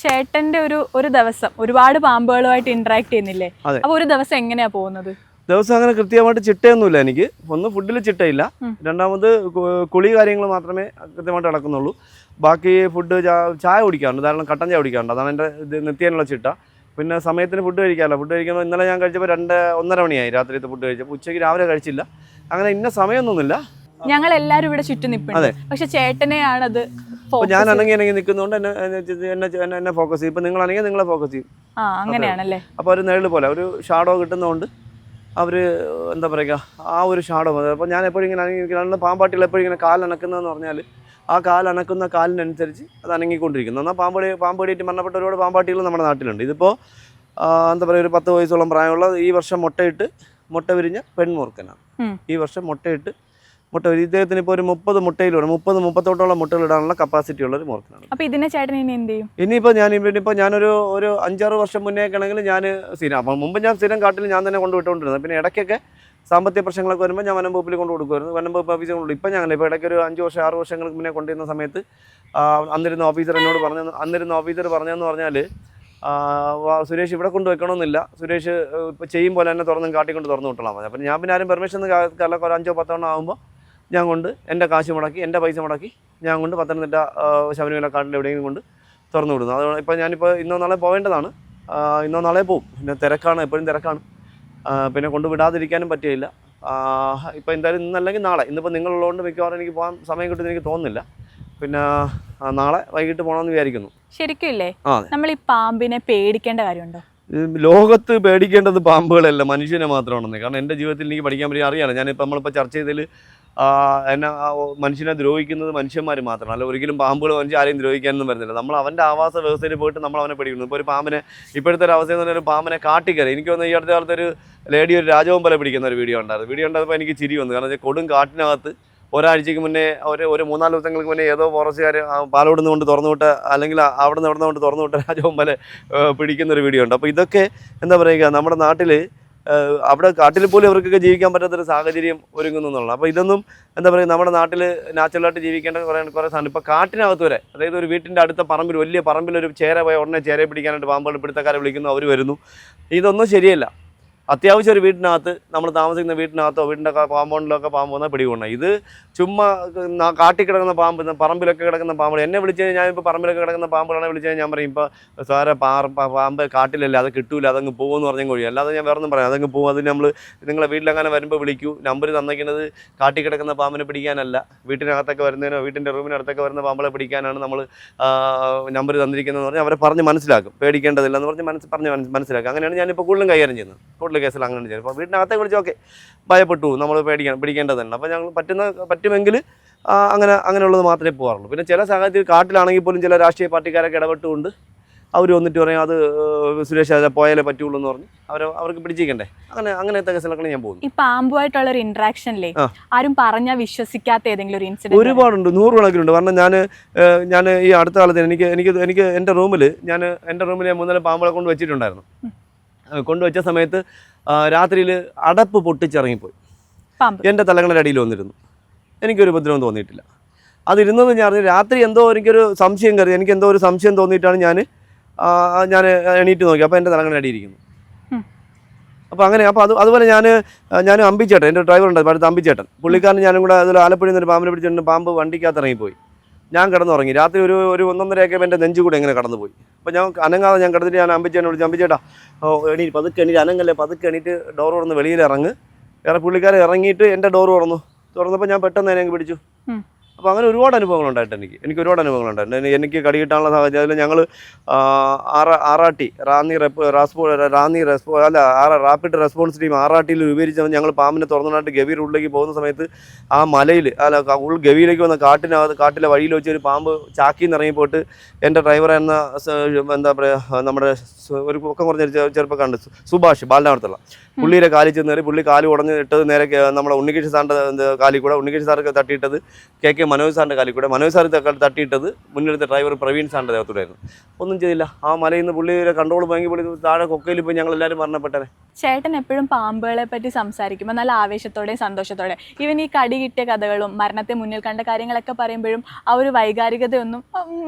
ചേട്ടന്റെ ഒരു ദിവസം ഒരുപാട് പാമ്പുകളുമായിട്ട് ഇന്ററാക്ട് ചെയ്യുന്നില്ലേ? അപ്പോൾ ഒരു ദിവസം എങ്ങനെയാ പോകുന്നത്? ദിവസം അങ്ങനെ കൃത്യമായിട്ട് ചിട്ടയൊന്നുമില്ല എനിക്ക്. ഒന്ന്, ഫുഡിൽ ചിട്ടയില്ല. രണ്ടാമത് കുളി കാര്യങ്ങൾ മാത്രമേ കൃത്യമായിട്ട് നടക്കുന്നുള്ളൂ. ബാക്കി ഫുഡ്, ചായ കുടിക്കാറുണ്ട്, ധാരാളം കട്ടൻ ചായ കുടിക്കാറുണ്ട്. അതാണ് എൻ്റെ നിത്യേനുള്ള ചിട്ട. പിന്നെ സമയത്തിന് ഫുഡ് കഴിക്കാറില്ല. ഫുഡ് കഴിക്കുമ്പോൾ ഇന്നലെ ഞാൻ കഴിച്ചപ്പോൾ 2-1:30 മണിയായി രാത്രിയത്തെ ഫുഡ് കഴിച്ചപ്പോൾ. ഉച്ചയ്ക്ക് രാവിലെ കഴിച്ചില്ല. അങ്ങനെ ഇന്ന സമയമൊന്നുമില്ല. ഞങ്ങൾ എല്ലാവരും ഇവിടെ ചുറ്റും നിൽപ്പുണ്ട്. പക്ഷെ ചേട്ടനെയാണത്. ഞാൻ അനങ്ങി നിൽക്കുന്നതുകൊണ്ട് എന്നെ ഫോക്കസ് ചെയ്യും. ഇപ്പം നിങ്ങളാണെങ്കിൽ നിങ്ങളെ ഫോക്കസ് ചെയ്യും. അങ്ങനെയാണല്ലേ? അപ്പോൾ ഒരു നിഴൽ പോലെ ഒരു ഷാഡോ കിട്ടുന്നതുകൊണ്ട് അവർ എന്താ പറയുക, ആ ഒരു ഷാഡോ മതി. അപ്പോൾ ഞാൻ എപ്പോഴും ഇങ്ങനെ അനങ്ങിയിരിക്കുന്ന പാമ്പാട്ടികൾ എപ്പോഴും ഇങ്ങനെ കാലനക്കുന്നതെന്ന് പറഞ്ഞാൽ ആ കാലനക്കുന്ന കാലിനനുസരിച്ച് അത് അനങ്ങിക്കൊണ്ടിരിക്കുന്നു. എന്നാൽ പാമ്പ് കടിയേറ്റ് മരണപ്പെട്ട ഒരുപാട് പാമ്പാട്ടികൾ നമ്മുടെ നാട്ടിലുണ്ട്. ഇതിപ്പോൾ എന്താ പറയുക, ഒരു 10 വയസ്സോളം പ്രായമുള്ള, ഈ വർഷം മുട്ട വിരിഞ്ഞ പെൺമൂർക്കനാണ്. ഈ വർഷം മുട്ട ഇദ്ദേഹത്തിന് ഇപ്പോൾ ഒരു 30 മുട്ടയിലൂടെ 30-38 മുട്ടകൾ ഇടാനുള്ള കപ്പാസിറ്റി ഉള്ള ഒരു മൂർക്കനാണ്. അപ്പോൾ ഇതിനെ ചേട്ടൻ ഇനി എന്ത് ചെയ്യും? ഇനിയിപ്പോൾ ഞാനൊരു 5-6 വർഷം മുന്നേ ആണെങ്കിൽ ഞാൻ സ്ഥിരം, അപ്പം മുമ്പ് ഞാൻ സ്ഥിരം കാട്ടിൽ ഞാൻ തന്നെ കൊണ്ടുവിട്ടുകൊണ്ടിരുന്നത്. പിന്നെ ഇടയ്ക്കൊക്കെ സാമ്പത്തിക പ്രശ്നങ്ങളൊക്കെ വരുമ്പോൾ ഞാൻ വനം വകുപ്പിൽ കൊണ്ട് കൊടുക്കുമായിരുന്നു. വനം വകുപ്പ് ഓഫീസിൽ കൊണ്ട്. ഇപ്പം ഞങ്ങൾ ഇപ്പോൾ ഇടയ്ക്ക് ഒരു 5-6 വർഷങ്ങൾക്ക് മുന്നേ കൊണ്ടുവരുന്ന സമയത്ത് അന്നിരുന്ന ഓഫീസർ പറഞ്ഞതെന്ന് പറഞ്ഞാൽ, സുരേഷ് ഇവിടെ കൊണ്ട് വെക്കണമെന്നില്ല, സുരേഷ് ഇപ്പോൾ ചെയ്യും പോലെ തന്നെ കാട്ടിക്കൊണ്ട് തുറന്നു വിട്ടോളാം മതി. അപ്പം ഞാൻ പിന്നെ ആരും പെർമിഷൻ ഒരു 5-10 എണ്ണം ആകുമ്പോൾ ഞാൻ കൊണ്ട് എൻ്റെ കാശ് മുടക്കി, എൻ്റെ പൈസ മുടക്കി ഞാൻ കൊണ്ട് പത്തനംതിട്ട ശബരിമല കാട്ടിൽ എവിടെയെങ്കിലും കൊണ്ട് തുറന്നു വിടുന്നു. അതുകൊണ്ട് ഇപ്പോൾ ഞാനിപ്പോൾ ഇന്നോ നാളെ പോകേണ്ടതാണ്. ഇന്നോ നാളെ പോവും. പിന്നെ തിരക്കാണ്, എപ്പോഴും തിരക്കാണ്. പിന്നെ കൊണ്ട് വിടാതിരിക്കാനും പറ്റിയില്ല. ഇപ്പോൾ എന്തായാലും ഇന്നല്ലെങ്കിൽ നാളെ. ഇന്നിപ്പോൾ നിങ്ങളുള്ളതുകൊണ്ട് മിക്കവാറും എനിക്ക് പോകാൻ സമയം കിട്ടുമെന്ന് എനിക്ക് തോന്നുന്നില്ല. പിന്നെ നാളെ വൈകിട്ട് പോകണമെന്ന് വിചാരിക്കുന്നു. ശരിക്കും ഇല്ലേ, നമ്മൾ ഈ പാമ്പിനെ പേടിക്കേണ്ട കാര്യമുണ്ടോ? ലോകത്ത് പേടിക്കേണ്ടത് പാമ്പുകളല്ല, മനുഷ്യനെ മാത്രമാണെന്ന്. കാരണം എൻ്റെ ജീവിതത്തിൽ എനിക്ക് പഠിക്കാൻ പറ്റി അറിയാലോ. നമ്മളിപ്പോൾ ചർച്ച ചെയ്തതിൽ എന്നെ മനുഷ്യനെ ദ്രോഹിക്കുന്നത് മനുഷ്യന്മാർ മാത്രമാണ്. അല്ല, ഒരിക്കലും പാമ്പുകൾ ആരെയും ദ്രോഹിക്കാനൊന്നും വരുന്നില്ല. നമ്മൾ അവൻ്റെ ആവാസ വ്യവസ്ഥയിൽ പോയിട്ട് നമ്മൾ അവനെ പേടിക്കുന്നു. ഇപ്പോൾ ഒരു പാമ്പിനെ, ഇപ്പോഴത്തെ ഒരു അവസ്ഥ എന്ന് പറഞ്ഞാൽ ഒരു പാമ്പിനെ കാട്ടിക്കയറി, എനിക്ക് തോന്നുന്നു ഈ അടുത്ത കാലത്ത് ഒരു ലേഡി ഒരു രാജവം പോലെ പിടിക്കുന്ന ഒരു വീഡിയോ ഉണ്ടായിരുന്നു. വീഡിയോ ഉണ്ടായപ്പോൾ എനിക്ക് ചിരി വന്നു. കാരണം കൊടും കാട്ടിനകത്ത് ഒരാഴ്ചയ്ക്ക് മുന്നേ ഒരു 3-4 ദിവസങ്ങൾക്ക് മുന്നേ ഏതോ ഫോറസ്റ്റുകാർ പാലോട് നിന്ന് കൊണ്ട് തുറന്നു വിട്ട, അല്ലെങ്കിൽ അവിടെ നിന്ന് കൊണ്ട് തുറന്നു വിട്ട രാജവമ്പലെ പിടിക്കുന്നൊരു വീഡിയോ ഉണ്ട്. അപ്പോൾ ഇതൊക്കെ എന്താ പറയുക, നമ്മുടെ നാട്ടിൽ അവിടെ കാട്ടിൽ പോലും അവർക്കൊക്കെ ജീവിക്കാൻ പറ്റാത്തൊരു സാഹചര്യം ഒരുങ്ങുന്നു എന്നുള്ളത്. അപ്പോൾ ഇതൊന്നും എന്താ പറയുക, നമ്മുടെ നാട്ടിൽ നാച്ചുറലായിട്ട് ജീവിക്കേണ്ട കുറേ സാധനം ഇപ്പോൾ കാട്ടിനകത്ത് വരെ, അതായത് ഒരു വീട്ടിൻ്റെ അടുത്ത പറമ്പിൽ, വലിയ പറമ്പിൽ ഒരു ചേര പോയ ഉടനെ ചേരയെ പിടിക്കാനായിട്ട് പാമ്പുകൾ പിടുത്തക്കാരെ വിളിക്കുന്നു, അവർ വരുന്നു. ഇതൊന്നും ശരിയല്ല. അത്യാവശ്യം ഒരു വീട്ടിനകത്ത്, നമ്മൾ താമസിക്കുന്ന വീട്ടിനകത്തോ വീടിൻ്റെ കോമ്പൗണ്ടിലൊക്കെ പാമ്പ് വന്നാൽ പിടികൊള്ളണം. ഇത് ചുമ്മാ കാട്ടിൽ കിടക്കുന്ന പാമ്പ്, പറമ്പിലൊക്കെ കിടക്കുന്ന പാമ്പുകൾ എന്നെ വിളിച്ച് കഴിഞ്ഞാൽ, ഞാനിപ്പോൾ പറമ്പിലൊക്കെ കിടക്കുന്ന പാമ്പുകളാണ് വിളിച്ച് കഴിഞ്ഞാൽ ഞാൻ പറയും, ഇപ്പോൾ സാറെ പാമ്പ് കാട്ടിലല്ലേ, അത് കിട്ടൂല, അതങ്ങ് പോകുമെന്ന് പറഞ്ഞാൽ കഴിയും. അല്ലാതെ ഞാൻ വേറെ ഒന്നും പറയാം, അതങ്ങ് പോകും. അത് നമ്മൾ നിങ്ങളെ വീട്ടിലങ്ങനെ വരുമ്പോൾ വിളിക്കൂ. നമ്പർ തന്നിരിക്കുന്നത് കാട്ടിൽ കിടക്കുന്ന പാമ്പിനെ പിടിക്കാനല്ല, വീട്ടിനകത്തൊക്കെ വരുന്നതിനോ വീട്ടിൻ്റെ റൂമിനടുത്തൊക്കെ വരുന്ന പാമ്പുകളെ പിടിക്കാനാണ് നമ്മൾ നമ്പർ തന്നിരിക്കുന്നതെന്ന് പറഞ്ഞാൽ അവരെ പറഞ്ഞ് മനസ്സിലാക്കും. പേടിക്കേണ്ടതില്ലെന്ന് പറഞ്ഞ് മനസ്സിലാക്കും. അങ്ങനെയാണ് ഞാനിപ്പോൾ കൂടുതലും കൈകാര്യം ചെയ്യുന്നത്. കൂടുതൽ കേസിൽ അങ്ങനെ ചെയ്യും. അപ്പോൾ വീട്ടിനകത്തെ വിളിച്ച് ഓക്കെ ഭയപ്പെട്ടു, നമ്മൾ പിടിക്കേണ്ടതുണ്ട്. അപ്പോൾ ഞങ്ങൾ പറ്റുമെങ്കിൽ അങ്ങനെയുള്ളത് മാത്രമേ പോകാറുള്ളൂ. പിന്നെ ചില സാഹചര്യത്തിൽ കാട്ടിലാണെങ്കിൽ പോലും ചില രാഷ്ട്രീയ പാർട്ടിക്കാരൊക്കെ ഇടപെട്ടുകൊണ്ട് അവർ വന്നിട്ട് പറയും, അത് സുരേഷ് അത് പോയാലേ പറ്റുള്ളൂ എന്ന് പറഞ്ഞ് അവർക്ക് പിടിച്ചിരിക്കണ്ടേ. അങ്ങനത്തെ കേസിലൊക്കെ ഞാൻ പോകുന്നു. ഈ പാമ്പുമായിട്ടുള്ള ഒരു ഇന്ററാക്ഷനിലെ ആരും പറഞ്ഞാൽ വിശ്വസിക്കാത്ത ഏതെങ്കിലും ഒരു ഇൻസിഡന്റ്? ഒരുപാടുണ്ട്, 100 കണക്കിലുണ്ട്. കാരണം ഞാൻ ഈ അടുത്ത കാലത്ത് എനിക്ക് എൻ്റെ റൂമിൽ ഞാൻ 3 പാമ്പുകളെ കൊണ്ട് വെച്ചിട്ടുണ്ടായിരുന്നു. കൊണ്ടുവച്ച സമയത്ത് രാത്രിയിൽ അടപ്പ് പൊട്ടിച്ചിറങ്ങിപ്പോയി, എൻ്റെ തലങ്ങളുടെ അടിയിൽ വന്നിരുന്നു. എനിക്കൊരു ഉപദ്രവം തോന്നിയിട്ടില്ല. അതിരുന്നെന്ന് ഞാൻ അറിഞ്ഞു. രാത്രി എനിക്കൊരു സംശയം കയറി, എനിക്ക് ഒരു സംശയം തോന്നിയിട്ടാണ് ഞാൻ എണീറ്റ് നോക്കി. അപ്പോൾ എൻ്റെ തലങ്ങളുടെ അടിയിരിക്കുന്നു. അപ്പോൾ അതുപോലെ ഞാൻ അമ്പിച്ചേട്ടൻ, എൻ്റെ ഡ്രൈവർ ഉണ്ട് അടുത്ത് അമ്പിച്ചേട്ടൻ, പുള്ളിക്കാരൻ ഞാനും കൂടെ അതിൽ ആലപ്പുഴയിൽ നിന്ന് ഒരു പാമ്പിനെ പിടിച്ചിട്ടുണ്ട്. പാമ്പ് വണ്ടിക്കകത്ത് ഇറങ്ങിപ്പോയി. ഞാൻ കിടന്നുറങ്ങി. രാത്രി ഒരു 1-1:30 എൻ്റെ നെഞ്ചു കൂടെ എങ്ങനെ കടന്നു പോയി. അപ്പോൾ ഞാൻ അനങ്ങാതെ ഞാൻ കിടന്നിട്ട് ഞാൻ അമ്പിച്ചേട്ടനെ വിളിച്ചു, അമ്പിച്ചേട്ടാ പതുക്കെ എണീറ്റ്, അനങ്ങല്ലേ, പതുക്കെ എണീറ്റ് ഡോർ തുറന്ന് വെളിയിൽ പുള്ളിക്കാരൻ ഇറങ്ങിയിട്ട് എൻ്റെ ഡോർ തുറന്നപ്പോൾ ഞാൻ പെട്ടെന്ന് തന്നെ പിടിച്ചു. അപ്പോൾ അങ്ങനെ ഒരുപാട് അനുഭവങ്ങളുണ്ടായിട്ട് എനിക്ക് ഒരുപാട് അനുഭവങ്ങളുണ്ടായിട്ടുണ്ട്. എനിക്ക് കടി കിട്ടാനുള്ള സാഹചര്യം അതിൽ ഞങ്ങൾ ആറാട്ടി റാപ്പിഡ് റെസ്പോൺസ് ടീം ആറാട്ടിയിൽ രൂപീകരിച്ച ഞങ്ങൾ പാമ്പിനെ തുറന്നിട്ട് ഗവി റൂട്ടിലേക്ക് പോകുന്ന സമയത്ത് ആ മലയിൽ ഗവിയിലേക്ക് വന്ന കാട്ടിലെ വഴിയിൽ വെച്ച് ഒരു പാമ്പ് ചാക്കിൽ നിന്ന് ഇറങ്ങിപ്പോയിട്ട് എൻ്റെ ഡ്രൈവർ എന്ന എന്താ പറയുക, നമ്മുടെ ഒരു പൊക്കം കുറഞ്ഞ ചെറുപ്പക്കാരുണ്ട്, സുഭാഷ്, ബാലനാടത്തുള്ള, പുള്ളിയുടെ കാലിൽ ചെന്നേറി പുള്ളി കാല് ഉടഞ്ഞ് ഇട്ടത് നേരെ നമ്മുടെ ഉണ്ണികൃഷ്ണ സാറിൻ്റെ കാലിൽ കൂടെ, ഉണ്ണികൃഷ്ണ സാർക്ക് തട്ടിയിട്ടത് KK മനോജ് സാറിൻ്റെ കാലിൽ കൂടെ, മനോജ് സാർ തട്ടിയിട്ടത് മുന്നിലെടുത്ത ഡ്രൈവർ പ്രവീൺ സാറിൻ്റെ ദേഹത്തൂടായിരുന്നു. ഒന്നും ചെയ്തില്ല. ആ മലയിൽ നിന്ന് പുള്ളിയുടെ കൺട്രോൾ ഭയങ്കര പുള്ളി താഴെ കൊക്കയിൽ പോയി ഞങ്ങളെല്ലാവരും മരണപ്പെട്ടനെ. ചേട്ടൻ എപ്പോഴും പാമ്പുകളെ പറ്റി സംസാരിക്കുമ്പോൾ നല്ല ആവേശത്തോടെയും സന്തോഷത്തോടെ, ഈവൻ ഈ കടി കിട്ടിയ കഥകളും മരണത്തെ മുന്നിൽ കണ്ട കാര്യങ്ങളൊക്കെ പറയുമ്പോഴും ആ ഒരു വൈകാരികതയൊന്നും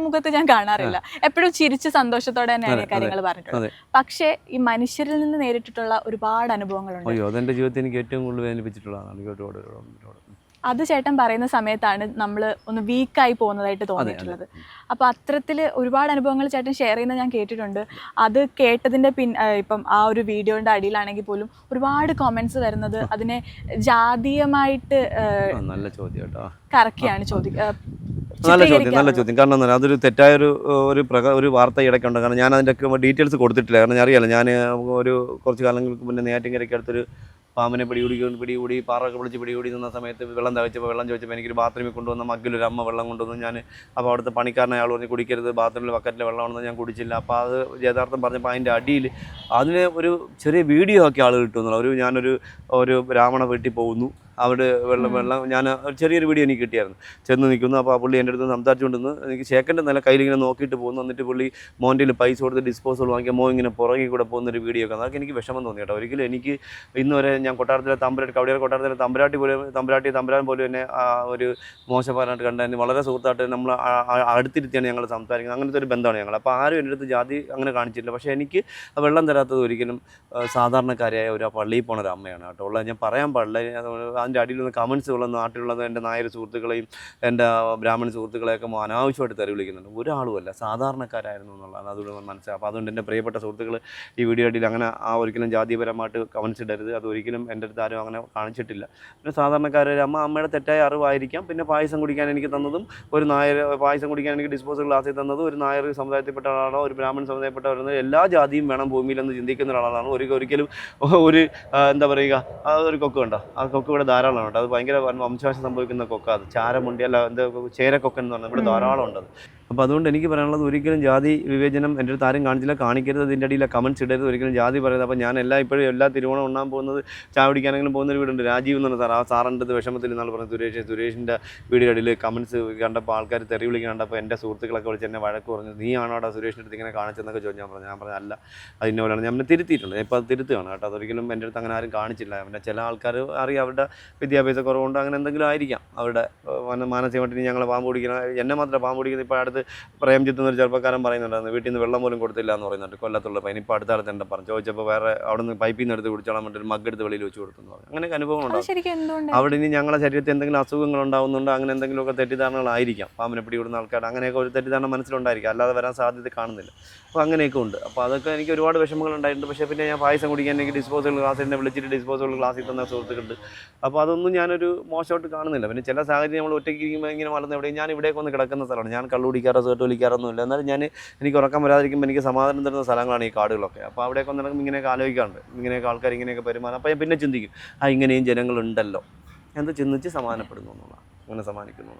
മുഖത്ത് ഞാൻ കാണാറില്ല. എപ്പോഴും ചിരിച്ച് സന്തോഷത്തോടെ തന്നെയാണ് കാര്യങ്ങൾ പറഞ്ഞിട്ടുള്ളത്. പക്ഷേ ഈ മനുഷ്യരിൽ നിന്ന് നേരിട്ടിട്ടുള്ള ഒരുപാട് അനുഭവങ്ങളുണ്ട്. അയ്യോ, അതെൻ്റെ ജീവിതത്തിൽ എനിക്ക് ഏറ്റവും കൂടുതൽ വേദനിപ്പിച്ചിട്ടുള്ളതാണ്. അത് ചേട്ടൻ പറയുന്ന സമയത്താണ് നമ്മൾ ഒന്ന് വീക്കായി പോകുന്നതായിട്ട് തോന്നിയിട്ടുള്ളത്. അപ്പോൾ അത്തരത്തിൽ ഒരുപാട് അനുഭവങ്ങൾ ചേട്ടൻ ഷെയർ ചെയ്യുന്നത് ഞാൻ കേട്ടിട്ടുണ്ട്. അത് കേട്ടതിൻ്റെ ഇപ്പം ആ ഒരു വീഡിയോയുടെ അടിയിലാണെങ്കിൽ പോലും ഒരുപാട് കമൻസ് വരുന്നത് അതിനെ ജാതീയമായിട്ട് നല്ല ചോദ്യം കേട്ടോ, കറക്കിയാണ് നല്ല ചോദ്യം. കാരണം അതൊരു തെറ്റായൊരു ഒരു വാർത്ത ഇടയ്ക്കുണ്ട്. കാരണം ഞാൻ അതിൻ്റെ ഒക്കെ ഡീറ്റെയിൽസ് കൊടുത്തിട്ടില്ല. കാരണം ഞാൻ അറിയാലോ, ഞാൻ കുറച്ച് കാലങ്ങൾക്ക് മുന്നേ നെയ്യാറ്റിൻകരയ്ക്ക് അടുത്തൊരു പാമ്പിനെ പിടികൂടി പാറൊക്കെ പിടിച്ച് പിടികൂടി നിന്ന സമയത്ത് വെള്ളം ചോദിച്ചപ്പോൾ എനിക്കൊരു ബാത്റൂമിൽ കൊണ്ടുവന്ന മഗ്ഗിലൊരു അമ്മ വെള്ളം കൊണ്ടുവന്നു. ഞാൻ അപ്പോൾ അവിടുത്തെ പണിക്കാരനെ അയാൾ പറഞ്ഞ് കുടിക്കരുത്, ബാത്റൂമിൽ ബക്കറ്റിലെ വെള്ളമാണെന്ന് ഞാൻ കുടിച്ചില്ല. അപ്പോൾ അത് യഥാർത്ഥം പറഞ്ഞപ്പോൾ അതിൻ്റെ അടിയിൽ അതിന് ഒരു ചെറിയ വീഡിയോ ആക്കി ആൾ കിട്ടുമെന്നുള്ള ഒരു ബ്രാഹ്മണ വീട്ടിൽ പോകുന്നു, അവിടെ വെള്ളം ഞാൻ ചെറിയൊരു വീഡിയോ എനിക്ക് കിട്ടിയായിരുന്നു. ചെന്ന് നിൽക്കുന്നു. അപ്പോൾ ആ പുള്ളി എൻ്റെ അടുത്ത് സംസാരിച്ചുകൊണ്ടിരുന്നു. എനിക്ക് ഷേക്കൻ്റെ നില കയ്യിലിങ്ങനെ നോക്കിയിട്ട് പോകുന്നു. എന്നിട്ട് പുള്ളി മോൻ്റെ പൈസ കൊടുത്ത് ഡിസ്പോസൽ വാങ്ങിക്കുക ഇങ്ങനെ പുറകെ കൂടെ പോകുന്നൊരു വീഡിയോ ഒക്കെ. അതൊക്കെ എനിക്ക് വിഷമം തോന്നി കേട്ടോ. ഒരിക്കലും എനിക്ക് ഇന്ന് വരെ ഞാൻ കവടിയാർ കൊട്ടാരത്തിലെ തമ്പുരാൻ പോലും എന്നെ ഒരു മോശക്കാരനായിട്ട് കണ്ടതിന് വളരെ സുഹൃത്തായിട്ട് നമ്മൾ അടുത്തിരുത്തിയാണ് ഞങ്ങൾ സംസാരിക്കുന്നത്. അങ്ങനത്തെ ഒരു ബന്ധമാണ് ഞങ്ങൾ. അപ്പോൾ ആരും എൻ്റെ അടുത്ത് ജാതി അങ്ങനെ കാണിച്ചിട്ടില്ല. പക്ഷേ എനിക്ക് വെള്ളം തരാത്തത് ഒരിക്കലും സാധാരണക്കാരിയായ ഒരു പള്ളിയിൽ പോണ ഒരു അമ്മയാണ് കേട്ടോ. ഉള്ളത് ഞാൻ പറയാൻ പാടില്ല. അതിൻ്റെ അടിയിലൊന്ന് കമൻസുകൾ നാട്ടിലുള്ളത് എൻ്റെ നായർ സുഹൃത്തുക്കളെയും എൻ്റെ ബ്രാഹ്മണ സുഹൃത്തുക്കളെയൊക്കെ അനാവശ്യമായിട്ട് തെറി വിളിക്കുന്നുണ്ട്. ഒരാളുമല്ല, സാധാരണക്കാരായിരുന്നു എന്നുള്ളതാണ്. അതുകൊണ്ട് മനസ്സിലാവും. അപ്പോൾ അതുകൊണ്ട് എൻ്റെ പ്രിയപ്പെട്ട സുഹൃത്തുക്കൾ ഈ വീഡിയോ അടിയിൽ അങ്ങനെ ഒരിക്കലും ജാതിപരമായിട്ട് കമൻസ് ഇടരുത്. അതൊരിക്കലും എൻ്റെ അടുത്ത് ആരും അങ്ങനെ കാണിച്ചിട്ടില്ല. പിന്നെ സാധാരണക്കാരുടെ അമ്മയുടെ തെറ്റായ അറിവായിരിക്കാം. പിന്നെ പായസം കുടിക്കാൻ എനിക്ക് തന്നതും ഒരു നായർ, പായസം കുടിക്കാൻ എനിക്ക് ഡിസ്പോസൽ ഗ്ലാസ്സിൽ തന്നതും ഒരു നായർ സമുദായത്തിൽപ്പെട്ട ആളാണോ ഒരു ബ്രാഹ്മണ സമുദായപ്പെട്ടവരെന്ന് എല്ലാ ജാതിയും വേണം ഭൂമിയിലെന്ന് ചിന്തിക്കുന്ന ഒരാളാണ്. ഒരിക്കലും ഒരു എന്താ പറയുക, ആ ഒരു കൊക്ക് ഉണ്ടോ, ആ കൊക്ക് ഇവിടെ ധാരാളം ഉണ്ട്. അത് ഭയങ്കര വംശനാശം സംഭവിക്കുന്ന കൊക്ക. അത് ചാരമുണ്ടി അല്ല, എന്താ ചേരക്കൊക്കൻ എന്ന് പറഞ്ഞാൽ ഇവിടെ ധാരാളം ഉണ്ട്. അപ്പോൾ അതുകൊണ്ട് എനിക്ക് പറയാനുള്ളത് ഒരിക്കലും ജാതി വിവേചനം എൻ്റെ അടുത്ത് ആരും കാണിച്ചില്ല, കാണിക്കരുത്, അതിൻ്റെ അടിയിലെ കമൻറ്റ്സ് ഇടരുത്, ഒരിക്കലും ജാതി പറയരുത്. അപ്പോൾ ഞാൻ ഇപ്പോഴും എല്ലാ തിരുവോണം ഉണ്ണാൻ പോകുന്നത് ചായ കുടിക്കാനെങ്കിലും പോകുന്നൊരു വീടുണ്ട്, രാജീവ് എന്ന് പറഞ്ഞ സാർ. ആ സാറിൻ്റെ അടുത്ത് വിഷമത്തിൽ എന്നാണ് പറഞ്ഞത്, സുരേഷിൻ്റെ വീടിൻ്റെ അടിയിൽ കമൻറ്റ്സ് കണ്ടപ്പോൾ ആൾക്കാർ തെറി വിളിക്കാൻ കണ്ടപ്പോൾ എൻ്റെ സുഹൃത്തുക്കളൊക്കെ വിളിച്ച് എന്നെ വഴക്ക് പറഞ്ഞു, നീ ആണോ അവിടെ സുരേഷിൻ്റെ അടുത്ത് ഇങ്ങനെ കാണിച്ചെന്നൊക്കെ ചോദിച്ചു. ഞാൻ പറഞ്ഞു അല്ല, അതിൻ്റെ പോലെയാണ്. ഞാൻ തിരുത്തിയിട്ടുണ്ട്, ഇപ്പോൾ അത് തിരുത്തുകയാണ് കേട്ടോ. അതൊരിക്കലും എൻ്റെ അടുത്ത് അങ്ങനെ ആരും കാണിച്ചില്ല. പിന്നെ ചില ആൾക്കാർ അറിയാം, അവരുടെ വിദ്യാഭ്യാസ കുറവുണ്ട്, അങ്ങനെ എന്തെങ്കിലും ആയിരിക്കാം, അവരുടെ മാനസികമായിട്ട് ഞങ്ങളെ പാമ്പ് പിടിക്കണം, എന്നെ മാത്രമേ പാമ്പ് പിടിക്കുന്നത്. ഇപ്പോൾ അടുത്ത് പ്രേംജിത്ത് എന്നൊരു ചെറുപ്പക്കാരൻ പറയുന്നുണ്ടായിരുന്നു, വീട്ടിൽ നിന്ന് വെള്ളം പോലും കൊടുത്തില്ല എന്ന് പറയുന്നുണ്ട്, കൊല്ലത്തുള്ള പൈൻ. ഇപ്പോൾ അടുത്ത കാലത്ത് എൻ്റെ പറഞ്ഞു ചോദിച്ചപ്പോൾ വേറെ അവിടെ നിന്ന് പൈപ്പിൽ നിന്ന് എടുത്ത് കുടിച്ചോളാൻ വേണ്ടി ഒരു മഗ് എടുത്ത് വെളിയിൽ വെച്ച് കൊടുത്തു എന്ന് പറഞ്ഞു. അങ്ങനെയൊക്കെ അനുഭവങ്ങളുണ്ടാവും. അവിടെ ഇനി ഞങ്ങളുടെ ശരീരത്തിൽ എന്തെങ്കിലും അസുഖങ്ങൾ ഉണ്ടാകുന്നുണ്ടോ, അങ്ങനെ എന്തെങ്കിലുമൊക്കെ തെറ്റിദ്ധാരണകളായിരിക്കാം, പാമ്പിനെ പിടികൂടുന്ന ആൾക്കാർ, അങ്ങനെയൊക്കെ ഒരു തെറ്റിദ്ധാരണ മനസ്സിലുണ്ടായിരിക്കും, അല്ലാതെ വരാൻ സാധ്യത കാണുന്നില്ല. അപ്പോൾ അങ്ങനെയൊക്കെ ഉണ്ട്. അപ്പോൾ അതൊക്കെ എനിക്ക് ഒരുപാട് വിഷമങ്ങൾ ഉണ്ടായിട്ടുണ്ട്. പക്ഷേ പിന്നെ ഞാൻ പായസം കുടിക്കാൻ എനിക്ക് ഡിസ്പോസബിൾ ഗ്ലാസ് എന്നെ വിളിച്ചിട്ട് ഡിസ്പോസബിൾ ഗ്ലാസ്സിൽ തന്ന സുഹൃത്തുക്കളുണ്ട്. അപ്പോൾ അതൊന്നും ഞാനൊരു മോശമായിട്ട് കാണുന്നില്ല. പിന്നെ ചില സാഹചര്യം നമ്മൾ ഒറ്റയ്ക്ക് ഇങ്ങനെ വളർന്ന് എവിടെയും ഞാൻ ഇവിടേക്ക് ഒന്ന് കിടക്കുന്ന സ്ഥലമാണ്, ഞാൻ കള്ളു കുടിക്കാറോ സേർട്ട് വലിക്കാറൊന്നുമില്ല. എന്നാലും എനിക്ക് ഉറക്കം വരാതിരിക്കുമ്പോൾ എനിക്ക് സമാധാനം തരുന്ന സ്ഥലങ്ങളാണ് ഈ കാടുകളൊക്കെ. അപ്പോൾ അവിടെയൊക്കെ ഒന്ന് നടക്കുമ്പോൾ ഇങ്ങനെയൊക്കെ ആലോചിക്കാറുണ്ട്, ഇങ്ങനെയൊക്കെ ആൾക്കാർ ഇങ്ങനെയൊക്കെ പെരുമാറും. അപ്പോൾ ഞാൻ പിന്നെ ചിന്തിക്കും, ഇങ്ങനെയും ജനങ്ങളുണ്ടല്ലോ എന്ന് ചിന്തിച്ച് സമാധാനപ്പെടുന്നു എന്നുള്ളതാണ്, അങ്ങനെ സമാധാനിക്കുന്നു.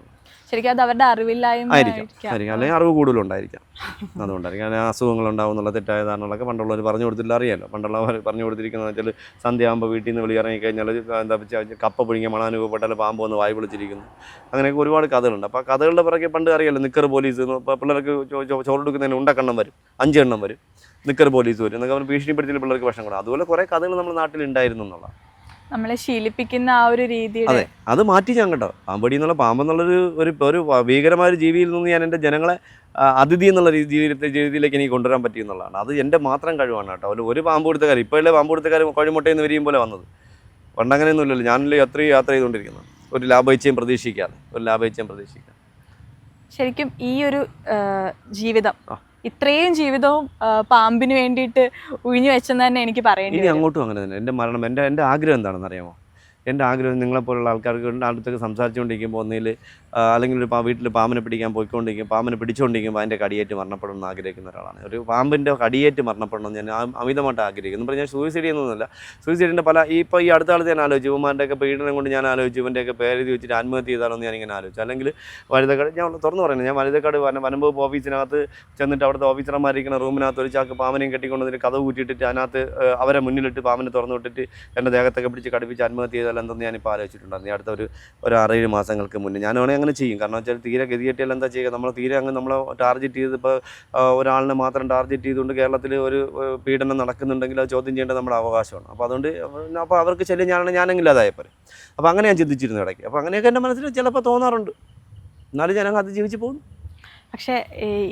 ശരിക്കും അത് അവരുടെ അറിവില്ലായ്മ ആയിരിക്കാം, അല്ലെങ്കിൽ അറിവ് കൂടുതലുണ്ടായിരിക്കാം, അതുകൊണ്ടായിരിക്കും. അങ്ങനെ അസുഖങ്ങളുണ്ടാവും എന്നുള്ള തെറ്റായ ധാരണകളൊക്കെ പണ്ടുള്ളവർ പറഞ്ഞു കൊടുത്തില്ല, അറിയാമല്ലോ. പണ്ടുള്ളവർ പറഞ്ഞു കൊടുത്തിരിക്കുന്നത് വെച്ചാൽ സന്ധ്യയാകുമ്പോൾ വീട്ടിൽ നിന്ന് വെളിയിറങ്ങി കഴിഞ്ഞാൽ എന്താ വെച്ചാൽ കപ്പ പുഴുങ്ങിയ മണം അനുഭവപ്പെട്ടാൽ പാമ്പ് വന്ന് വായി വിളിച്ചിരിക്കുന്നു. അങ്ങനെയൊക്കെ ഒരുപാട് കഥകളുണ്ട്. അപ്പോൾ ആ കഥകളുടെ പുറകെ പണ്ട് അറിയാമല്ലോ, നിക്കർ പോലീസ്. ഇപ്പോൾ പിള്ളേർക്ക് ചോറെടുക്കുന്നതിന് ഉണ്ടക്കെണ്ണം വരും, 5 എണ്ണം വരും, നിക്കർ പോലീസ് വരും എന്നൊക്കെ അവർ ഭീഷണിപ്പെടുത്തിയ പിള്ളേർക്ക് വിഷം കൊടുക്കും. അതുപോലെ കുറേ കഥകൾ നമ്മുടെ നാട്ടിലുണ്ടായിരുന്നു എന്നുള്ള നമ്മളെ ശീലിപ്പിക്കുന്ന ആ ഒരു രീതി. അതെ, അത് മാറ്റി ഞാൻ കേട്ടോ. പാമ്പടി എന്നുള്ള പാമ്പെന്നുള്ളൊരു ഒരു ഭീകരമായ ഒരു ജീവിയിൽ നിന്ന് ഞാൻ എൻ്റെ ജനങ്ങളെ അതിഥി എന്നുള്ള രീതിയിലേക്ക് എനിക്ക് കൊണ്ടുവരാൻ പറ്റിയെന്നുള്ളതാണ്. അത് എൻ്റെ മാത്രം കഴിവാണ് കേട്ടോ. ഒരു പാമ്പ് കൊടുത്തക്കാർ, ഇപ്പോഴല്ലേ പാമ്പ് കൊടുത്തക്കാർ കോഴിമുട്ടയിൽ നിന്ന് വരിയും പോലെ വന്നത്. പണ്ടങ്ങനെയൊന്നും ഇല്ലല്ലോ. ഞാനല്ലേ എത്രയും യാത്ര ചെയ്തുകൊണ്ടിരിക്കുന്നത്, ഒരു ലാഭേച്ഛയും പ്രതീക്ഷിക്കാതെ. ശരിക്കും ഈ ഒരു ജീവിതം, ഇത്രയും ജീവിതവും പാമ്പിന് വേണ്ടിയിട്ട് ഉഴിഞ്ഞു വെച്ചെന്ന് തന്നെ എനിക്ക് പറയേണ്ടി. ഇനി അങ്ങോട്ടും അങ്ങനെ തന്നെ. എൻ്റെ മരണം, എൻ്റെ ആഗ്രഹം എന്താണെന്ന് അറിയാമോ? എൻ്റെ ആഗ്രഹം നിങ്ങളെപ്പോലുള്ള ആൾക്കാർക്ക് അടുത്തൊക്കെ സംസാരിച്ചുകൊണ്ടിരിക്കുമ്പോൾ ഒന്നിൽ അല്ലെങ്കിൽ ഒരു വീട്ടിൽ പാമ്പിനെ പിടിക്കാൻ പാമ്പിനെ പിടിച്ചുകൊണ്ടിരിക്കുമ്പോൾ അതിൻ്റെ കടിയേറ്റ് മരണപ്പെടണം എന്ന് ആഗ്രഹിക്കുന്ന ഒരാളാണ്. ഒരു പാമ്പിൻ്റെ കടിയേറ്റ് മരണപ്പെടണം ഞാൻ അമിതമായിട്ട് ആഗ്രഹിക്കുന്നു. എന്ന് പറഞ്ഞാൽ സൂയിസൈഡ് ചെയ്യുന്നൊന്നുമില്ല. സൂയിസൈഡിൻ്റെ ഇപ്പോൾ ഈ അടുത്ത കാലത്ത് ഞാൻ ആലോചിച്ചു, ഇവന്മാരുടെയൊക്കെ പീഡനം കൊണ്ട് ഞാൻ ആലോചിച്ചു, ഇവൻ്റെയൊക്കെ പേരെഴുതി വെച്ചിട്ട് ആത്മഹത്യ ചെയ്താലോന്ന് ഞാനിങ്ങനെ ആലോചിച്ചു. അല്ലെങ്കിൽ വഴുതക്കാട്, ഞാൻ തുറന്നു പറയുന്നത്, ഞാൻ വഴുതക്കാട് വനംവകുപ്പ് ഓഫീസിനകത്ത് ചെന്നിട്ട് അവിടുത്തെ ഓഫീസർമാരിക്കുന്ന റൂമിനകത്ത് ഒരു ചാക്ക് പാമ്പിനെയും കെട്ടിക്കൊണ്ടതിന് കഥ കൂട്ടിയിട്ടിട്ട് അതിനകത്ത് അവരെ മുന്നിലിട്ട് പാമ്പിനെ തുറന്നു വിട്ടിട്ട് എൻ്റെ ദേഹത്തൊക്കെ പിടിച്ച് കടുപ്പിച്ച് ആത്മഹത്യ ചെയ്താൽ എന്തെന്ന് ഞാനിപ്പോൾ ആലോചിച്ചിട്ടുണ്ടായിരുന്നു. അടുത്ത ഒരു 6-7 മാസങ്ങൾക്ക് മുന്നേ ഞാൻ വേണമെങ്കിൽ അങ്ങനെ ചെയ്യും. കാരണം വെച്ചാൽ തീരെ ഗതികെട്ടിയാൽ എന്താ ചെയ്യുക, നമ്മൾ തീരെ അങ്ങ് നമ്മളെ ടാർഗറ്റ് ചെയ്ത് ഇപ്പോൾ ഒരാളിനെ മാത്രം ടാർഗറ്റ് ചെയ്തുകൊണ്ട് കേരളത്തിൽ ഒരു പീഡനം നടക്കുന്നുണ്ടെങ്കിൽ അത് ചോദ്യം ചെയ്യേണ്ടത് നമ്മുടെ അവകാശമാണ്. അപ്പോൾ അതുകൊണ്ട് അപ്പോൾ അവർക്ക് ശല്യം ഞാനെങ്കിലും അതായപ്പോൾ. അപ്പോൾ അങ്ങനെ ഞാൻ ചിന്തിച്ചിരുന്നു ഇടയ്ക്ക്. അപ്പോൾ അങ്ങനെയൊക്കെ എൻ്റെ മനസ്സിൽ ചിലപ്പോൾ തോന്നാറുണ്ട്. എന്നാലും ഞാൻ അത് ജീവിച്ച് പോകുന്നു. പക്ഷേ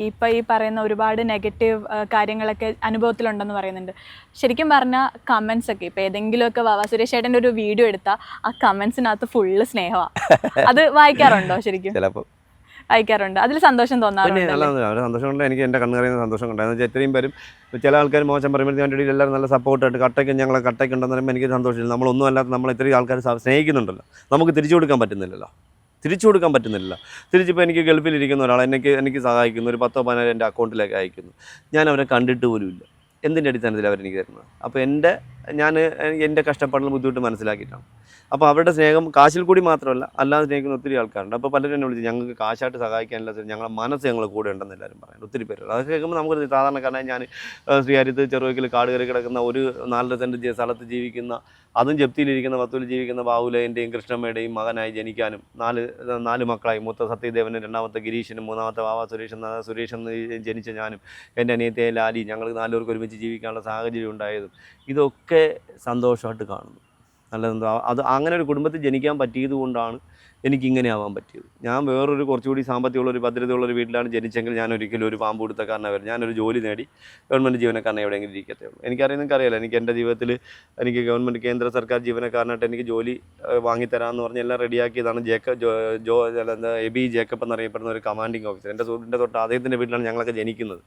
ഇപ്പം ഈ പറയുന്ന ഒരുപാട് നെഗറ്റീവ് കാര്യങ്ങളൊക്കെ അനുഭവത്തിലുണ്ടെന്ന് പറയുന്നുണ്ട്. ശരിക്കും പറഞ്ഞാൽ കമൻസ് ഒക്കെ ഇപ്പോൾ ഏതെങ്കിലുമൊക്കെ വാവാ സുരേഷ് ചേട്ടൻ്റെ ഒരു വീഡിയോ എടുത്താൽ ആ കമൻസിനകത്ത് ഫുള്ള് സ്നേഹമാണ്. അത് വായിക്കാറുണ്ടോ? ശരിക്കും ചിലപ്പോൾ വായിക്കാറുണ്ട്. അതിൽ സന്തോഷം തോന്നാറുണ്ട്. അവരെ സന്തോഷം കൊണ്ട് എനിക്ക് എൻ്റെ കണ്ണുകറിയുന്ന സന്തോഷം ഉണ്ടായിരുന്നു. വെച്ചാൽ ഇത്രയും പേരും ചില ആൾക്കാർ മോശം പറയുമ്പോൾ എൻ്റെ ഇടയിൽ എല്ലാവരും നല്ല സപ്പോർട്ടായിട്ട് ഞങ്ങളെ കട്ടയ്ക്കുണ്ടെന്ന് പറയുമ്പോൾ എനിക്ക് സന്തോഷമില്ല. നമ്മളൊന്നും അല്ലാത്ത നമ്മൾ ഇത്രയും ആൾക്കാർ സ്നേഹിക്കുന്നുണ്ടല്ലോ, നമുക്ക് തിരിച്ചു കൊടുക്കാൻ പറ്റുന്നില്ലല്ലോ. തിരിച്ചിപ്പോൾ എനിക്ക് ഗൾഫിലിരിക്കുന്ന ഒരാൾ എനിക്ക് സഹായിക്കുന്നു, ഒരു 10-15 എൻ്റെ അക്കൗണ്ടിലേക്ക് അയക്കുന്നു. ഞാൻ അവരെ കണ്ടിട്ട് പോലുമില്ല. എന്തിൻ്റെ അടിസ്ഥാനത്തിൽ അവരെനിക്ക് തരുന്നത്? അപ്പോൾ എൻ്റെ കഷ്ടപ്പാടുള്ള ബുദ്ധിമുട്ട് മനസ്സിലാക്കിയിട്ടാണ്. അപ്പോൾ അവരുടെ സ്നേഹം കാശിൽ കൂടി മാത്രമല്ല, അല്ലാതെ സ്നേഹിക്കുന്ന ഒത്തിരി ആൾക്കാരുണ്ട്. അപ്പോൾ പലരും എന്നെ വിളിച്ച് ഞങ്ങൾക്ക് കാശായിട്ട് സഹായിക്കാനില്ല, ഞങ്ങളുടെ മനസ്സ് ഞങ്ങൾ കൂടെ ഉണ്ടെന്ന് എല്ലാവരും പറയുന്നത് ഒത്തിരി പേരുണ്ട്. അതൊക്കെ കേൾക്കുമ്പോൾ നമുക്ക് സാധാരണക്കാരനായി ഞാൻ ശ്രീഹരിത്ത് ചെറുവയ്ക്കിൽ കാട് കയറി കിടക്കുന്ന ഒരു 4 സെൻറ്റ് സ്ഥലത്ത് ജീവിക്കുന്ന, അതും ജപ്തിയിലിരിക്കുന്ന വസ്തുവിൽ ജീവിക്കുന്ന ബാഹുലേൻ്റെയും കൃഷ്ണമ്മയുടെയും മകനായി ജനിക്കാനും 4 മക്കളായി, മൂത്ത സത്യദേവനും, രണ്ടാമത്തെ ഗിരീഷിനും, മൂന്നാമത്തെ വാവാ സുരേഷെന്ന് ജനിച്ച ഞാനും, എൻ്റെ അനിയത്തിയെ ലാലി, ഞങ്ങൾ 4 പേർക്ക് ഒരുമിച്ച് ജീവിക്കാനുള്ള സാഹചര്യം ഉണ്ടായതും ഇതൊക്കെ സന്തോഷമായിട്ട് കാണുന്നു. നല്ലതെന്തോ അത് അങ്ങനെ ഒരു കുടുംബത്തിൽ ജനിക്കാൻ പറ്റിയത് കൊണ്ടാണ് എനിക്കിങ്ങനെ ആവാൻ പറ്റിയത്. ഞാൻ വേറൊരു കുറച്ചുകൂടി സാമ്പത്തികമുള്ളൊരു ഭദ്രതയുള്ളൊരു വീട്ടിലാണ് ജനിച്ചെങ്കിൽ ഞാൻ ഒരിക്കലും ഒരു പാമ്പ് കൊടുത്തക്കാരനെ വരും. ഞാനൊരു ജോലി നേടി ഗവൺമെൻറ് ജീവനക്കാരനെ എവിടെയെങ്കിലും ഇരിക്കത്തേ ഉള്ളൂ. എനിക്കറിയില്ല, എനിക്ക് എൻ്റെ ജീവിതത്തിൽ എനിക്ക് ഗവൺമെൻറ് കേന്ദ്ര സർക്കാർ ജീവനക്കാരനായിട്ട് എനിക്ക് ജോലി വാങ്ങിത്തരാമെന്ന് പറഞ്ഞ് എല്ലാം റെഡിയാക്കിയതാണ് എബി ജേക്കബ് എന്നറിയപ്പെടുന്ന ഒരു കമാൻഡിങ് ഓഫീസർ. എൻ്റെ സുഹൃത്തിൻ്റെ തൊട്ട് അദ്ദേഹത്തിൻ്റെ വീട്ടിലാണ് ഞങ്ങളൊക്കെ ജനിക്കുന്നത്.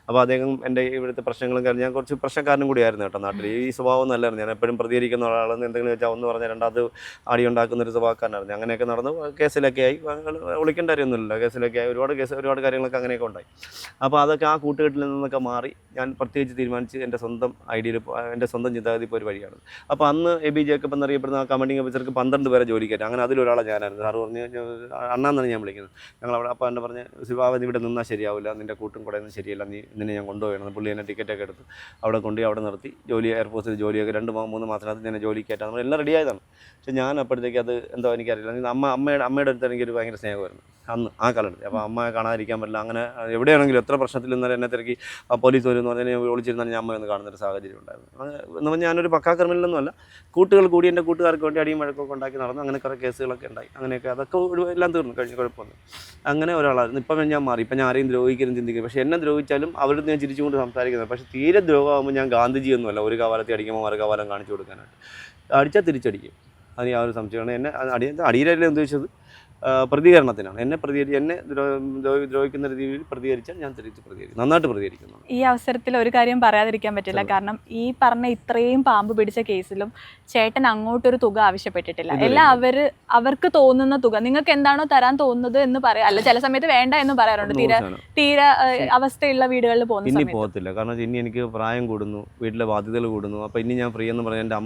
അപ്പോൾ അദ്ദേഹം എൻ്റെ ഇവിടുത്തെ പ്രശ്നങ്ങളും കാര്യം, ഞാൻ കുറച്ച് പ്രശ്നക്കാരനും കൂടിയായിരുന്നു കേട്ടോ നാട്ടിൽ. ഈ സ്വഭാവം നല്ലായിരുന്നു. ഞാൻ എപ്പോഴും പ്രതികരിക്കുന്ന ഒരാളെന്ന് എന്തെങ്കിലും വെച്ചാൽ ഒന്ന് പറഞ്ഞാൽ രണ്ടാമത് അടി ഉണ്ടാക്കുന്ന ഒരു സ്വഭാവക്കാരനായിരുന്നു. അങ്ങനെയൊക്കെ നടന്നു നടന്നു, കേസിലൊക്കെ ആയി, വിളിക്കേണ്ട കാര്യമൊന്നുമില്ല, കേസിലൊക്കെ ആയി, ഒരുപാട് കാര്യങ്ങളൊക്കെ അങ്ങനെയൊക്കെ ഉണ്ടായി. അപ്പോൾ അതൊക്കെ ആ കൂട്ടുകെട്ടിൽ നിന്നൊക്കെ മാറി ഞാൻ പ്രത്യേകിച്ച് തീരുമാനിച്ച് എൻ്റെ സ്വന്തം ഐഡിയയിൽ, എൻ്റെ സ്വന്തം ചിന്താഗതി ഇപ്പോൾ ഒരു വഴിയാണ്. അപ്പോൾ അന്ന് എബി ജേക്കബ് എന്നറിയപ്പെടുന്ന ആ കമാൻഡിംഗ് ഓഫീസർക്ക് 12 പേരെ ജോലിക്കയറ്റം. അങ്ങനെ അതിലൊരാളെ ഞാനായിരുന്നു. സാറ് പറഞ്ഞ് അണ്ണാന്നാണ് ഞാൻ വിളിക്കുന്നത്. ഞങ്ങളവിടെ അപ്പോൾ എന്നെ പറഞ്ഞ് ശിവാവ് ഇവിടെ നിന്നാൽ ശരിയാവില്ല, നിൻ്റെ കൂട്ടും കൂടെ ഒന്നും ശരിയല്ല, നിന്നെ ഞാൻ കൊണ്ടുപോകണം. പുള്ളി എന്നെ ടിക്കറ്റൊക്കെ എടുത്ത് അവിടെ കൊണ്ടുപോയി അവിടെ നിർത്തി ജോലി, എയർഫോഴ്സിൽ ജോലിയൊക്കെ 2-3 മാസത്തിനകത്ത് ഞാൻ ജോലി കയറ്റാൻ നമ്മൾ എല്ലാം റെഡി ആയതാണ്. പക്ഷേ ഞാൻ അപ്പോഴത്തേക്ക് അത് എന്തോ എനിക്കറിയില്ല, അമ്മയുടെ അടുത്ത് എനിക്കൊരു ഭയങ്കര സ്നേഹമായിരുന്നു അന്ന് ആ കാലഘട്ടത്തിൽ. അപ്പോൾ അമ്മയെ കാണാതിരിക്കാൻ പറ്റില്ല. അങ്ങനെ എവിടെയാണെങ്കിലും എത്ര പ്രശ്നത്തിൽ നിന്നാലും എന്നെ തിരക്കി പോലീസ് വരും എന്ന് പറഞ്ഞാൽ ഞാൻ വിളിച്ചിരുന്നാൽ ഞാൻ അമ്മയൊന്ന് കാണുന്നൊരു സാഹചര്യം ഉണ്ടായിരുന്നു. എന്ന് പറഞ്ഞാൽ ഞാനൊരു പക്കാ ക്രിമിനലൊന്നുമല്ല, കൂട്ടുകൾ കൂടി എൻ്റെ കൂട്ടുകാർക്ക് വേണ്ടി അടിയും വഴക്കൊക്കെ ഉണ്ടാക്കി നടന്നു. അങ്ങനെ കുറേ കേസുകളൊക്കെ ഉണ്ടായി. അങ്ങനെയൊക്കെ അതൊക്കെ എല്ലാം തീർന്നു കഴിഞ്ഞ കുഴപ്പമൊന്നും. അങ്ങനെ ഒരാളായിരുന്നു. ഇപ്പം ഞാൻ മാറി. ഇപ്പം ഞാൻ ആരെയും ദ്രോഹിക്കലും ചിന്തിക്കും. പക്ഷേ എന്നെ ദ്രോഹിച്ചാലും അവരുടെ ഞാൻ ചിരിച്ചുകൊണ്ട് സംസാരിക്കുന്നത്. പക്ഷേ തീരെ ദ്രോഹമാകുമ്പോൾ ഞാൻ ഗാന്ധിജിയൊന്നുമല്ല, ഒരു കവാലത്തിൽ അടിക്കുമ്പോൾ മറു കവാലം കാണിച്ചു കൊടുക്കാനായിട്ട്. അടിച്ചാൽ തിരിച്ചടിക്കും, അത് യാതൊരു സംശയമാണ്. എന്നെ അടിയിലല്ലേ ഉദ്ദേശിച്ചത് പ്രതികരണത്തിനാണ്. എന്നെ ദ്രോഹിക്കുന്ന രീതിയിൽ പ്രതികരിച്ചാൽ ഞാൻ തിരിച്ച് പ്രതികരിക്കും, നന്നായിട്ട് പ്രതികരിക്കുന്നു. ഈ അവസരത്തിൽ ഒരു കാര്യം പറയാതിരിക്കാൻ പറ്റില്ല. കാരണം ഈ പറഞ്ഞ ഇത്രയും പാമ്പ് പിടിച്ച കേസിലും ചേട്ടൻ അങ്ങോട്ടൊരു തുക ആവശ്യപ്പെട്ടിട്ടില്ല. എല്ലാം അവർക്ക് തോന്നുന്ന തുക, നിങ്ങൾക്ക് എന്താണോ തരാൻ തോന്നുന്നത് എന്ന് പറയാം. അല്ല, ചില സമയത്ത് വേണ്ട എന്ന് പറയാറുണ്ട്. തീരെ അവസ്ഥയുള്ള വീടുകളിൽ പോകുന്ന പോകത്തില്ല. കാരണം ഇനി എനിക്ക് പ്രായം കൂടുന്നു, വീട്ടിലെ ബാധ്യതകൾ കൂടുന്നു. അപ്പോൾ ഇനി ഞാൻ ഫ്രീ എന്ന് പറഞ്ഞാൽ എൻ്റെ